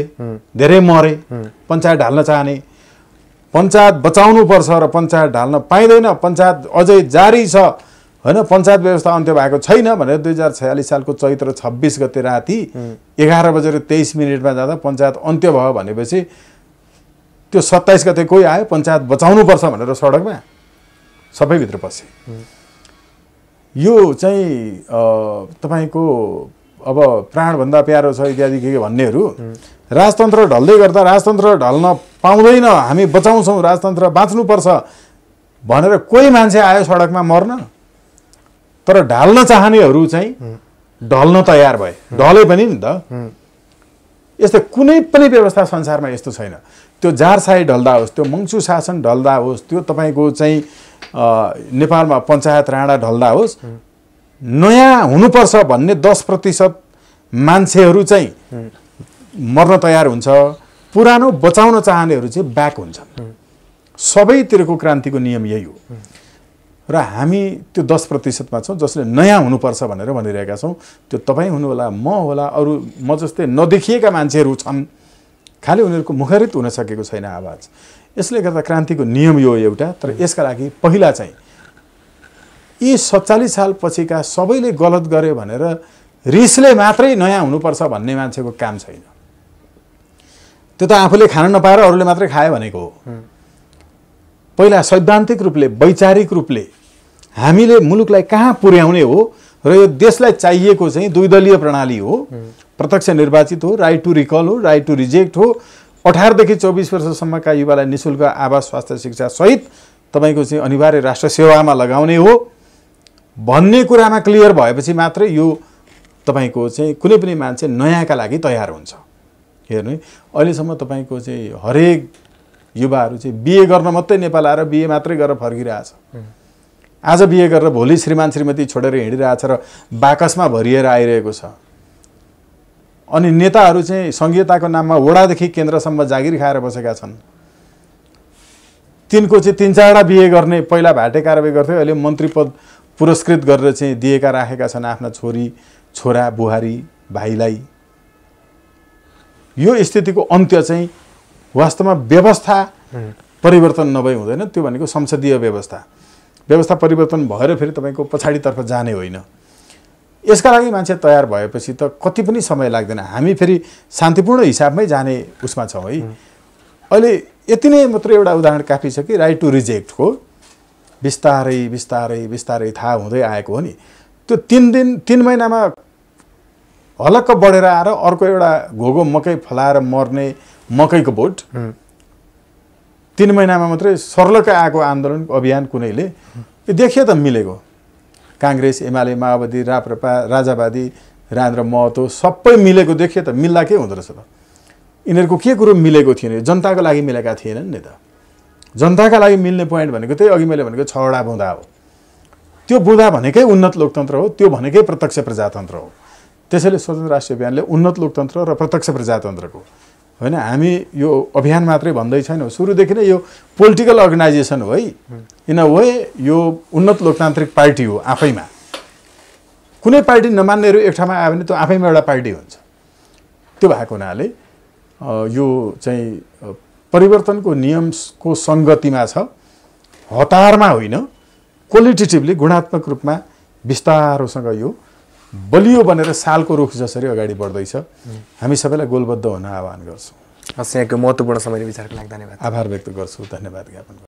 [SPEAKER 1] धेरै मरे। पञ्चायत ढाल्न चाहने, पञ्चायत बचाउनुपर्छ र पञ्चायत ढाल्न पाइँदैन, पञ्चायत अझै जारी छ हैन, पञ्चायत व्यवस्था अन्त्य भएको छैन भनेर 2046 सालको चैत्र 26 गते राति 11:23 जाँदा पञ्चायत अन्त्य भयो भनेपछि त्यो 27 गते कोही आयो पञ्चायत बचाउनुपर्छ भनेर सडकमा सबैभित्र पसे। यो चाहिँ तपाईको अब प्राणभन्दा प्यारो छ इत्यादि के भन्नेहरू राजतन्त्र ढल्दै गर्दा राजतन्त्र ढल्न पाउँदैन, हामी बचाउँछौँ, राजतन्त्र बाँच्नुपर्छ भनेर कोही मान्छे आयो सडकमा मर्न, तर ढाल्न चाहनेहरू चाहिँ ढल्न तयार भए, ढले पनि नि त। यस्तो कुनै पनि व्यवस्था संसारमा यस्तो छैन। त्यो जारशाही ढल्दा होस्, त्यो मङ्सु शासन ढल्दा होस्, त्यो तपाईँको चाहिँ नेपालमा पञ्चायत राणा ढल्दा होस्, नयाँ हुनुपर्छ भन्ने 10% मान्छेहरू चाहिँ मर्न तयार हुन्छ, पुरानो बचाउन चाहनेहरू चाहिँ ब्याक हुन्छन्। सबैतिरको क्रान्तिको नियम यही हो र हामी त्यो 10% मा छौँ जसले नयाँ हुनुपर्छ भनेर भनिरहेका छौँ। त्यो तपाईँ हुनुहोला, म होला, अरू म जस्तै नदेखिएका मान्छेहरू छन्, खालि उनीहरूको मुखरित हुन सकेको छैन आवाज। यसले गर्दा क्रान्तिको नियम यो एउटा। तर यसका लागि पहिला चाहिँ यी 47 साल पछिका सबैले गलत गर्यो भनेर रिसले मात्रै नयाँ हुनुपर्छ भन्ने मान्छेको काम छैन। त्यो त आफूले खान नपाएर अरूले मात्रै खायो भनेको हो। पहिला सैद्धान्तिक रूपले, वैचारिक रूपले हामीले मुलुकलाई कहाँ पुर्याउने हो र यो देशलाई चाहिएको चाहिँ द्विदलीय प्रणाली हो, प्रत्यक्ष निर्वाचित हो, राइट टु रिकल हो, राइट टु रिजेक्ट हो, 18 देखि 24 वर्षसम्मका युवालाई निःशुल्क आवास, स्वास्थ्य, शिक्षा सहित तपाईको चाहिँ अनिवार्य राष्ट्र सेवामा लगाउने हो भन्ने कुरामा क्लियर भएपछि मात्रै यो तपाईको चाहिँ कुनै पनि मान्छे नयाँका लागि तयार हुन्छ। हेर्नु अहिलेसम्म तपाईको चाहिँ हरेक युवाहरू चाहिँ बिए गर्न मात्रै नेपाल आएर बिए मात्रै गरेर फर्किरहेछ। आज बिए गरेर भोलि श्रीमान श्रीमती छोडेर हिँडिरहेछ र बाकसमा भरिएर आइरहेको छ। अनि नेताहरू चाहिँ संघीयताको नाममा वडादेखि केन्द्रसम्म जागिर खाएर बसेका छन्। तिनको चाहिँ 3-4वटा बिए गर्ने, पहिला भाटे कारबाही गर्थे, अहिले मन्त्री पद पुरस्कृत गरेर चाहिँ दिएका राखेका छन् आफ्ना छोरी, छोरा, बुहारी, भाइलाई। यो स्थितिको अन्त्य चाहिँ वास्तवमा व्यवस्था परिवर्तन नभई हुँदैन। त्यो भनेको संसदीय व्यवस्था परिवर्तन भएर फेरि तपाईको पछाडितर्फ जाने होइन। यसका लागि मान्छे तयार भएपछि त कति पनि समय लाग्दैन। हामी फेरि शान्तिपूर्ण हिसाबमै जाने उसमा छौँ है। अहिले यति नै मात्र एउटा उदाहरण काफी छ कि राइट टु रिजेक्टको बिस्तारै बिस्तारै बिस्तारै थाहा हुँदै आएको हो नि। त्यो 3 महिनामा हलक्क बढेर आएर अर्को एउटा घोगो मकै फलाएर मर्ने मकैको बोट 3 महिनामा मात्रै सर्लक्क आएको आन्दोलन अभियान कुनैले यो देखियो त मिलेको। काङ्ग्रेस, एमाले, माओवादी, राप्रपा, राजावादी, राजेन्द्र महतो सबै मिलेको देखियो त। मिल्दा के हुँदो रहेछ त? यिनीहरूको के कुरो मिलेको थिएन? जनताको लागि मिलेका थिएनन् नि त। जनताका लागि मिल्ने पोइन्ट भनेको त्यही अघि मैले भनेको 6वटा बुँदा हो। त्यो बुँदा भनेकै उन्नत लोकतन्त्र हो, त्यो भनेकै प्रत्यक्ष प्रजातन्त्र हो। त्यसैले स्वतन्त्र राष्ट्रिय अभियानले उन्नत लोकतन्त्र र प्रत्यक्ष प्रजातन्त्रको होइन, हामी यो अभियान मात्रै भन्दै छैनौँ। सुरुदेखि नै यो पोलिटिकल अर्गनाइजेसन हो है। इन अ वे यो उन्नत लोकतान्त्रिक पार्टी हो आफैमा। कुनै पार्टी नमान्नेहरू एक ठाउँमा आयो भने त्यो आफैमा एउटा पार्टी हुन्छ। त्यो भएको हुनाले यो चाहिँ परिवर्तनको नियमको सङ्गतिमा छ, हतारमा होइन। क्वालिटेटिभली, गुणात्मक रूपमा बिस्तारोसँग यो बलियो बनेर सालको रुख जसरी अगाडि बढ्दैछ। हामी सबैलाई गोलबद्ध हुन आह्वान गर्छौँ।
[SPEAKER 2] हस्, यहाँको महत्त्वपूर्ण समय विचारको लागि धन्यवाद।
[SPEAKER 1] आभार व्यक्त गर्छु, धन्यवाद ज्ञापन गर्छु।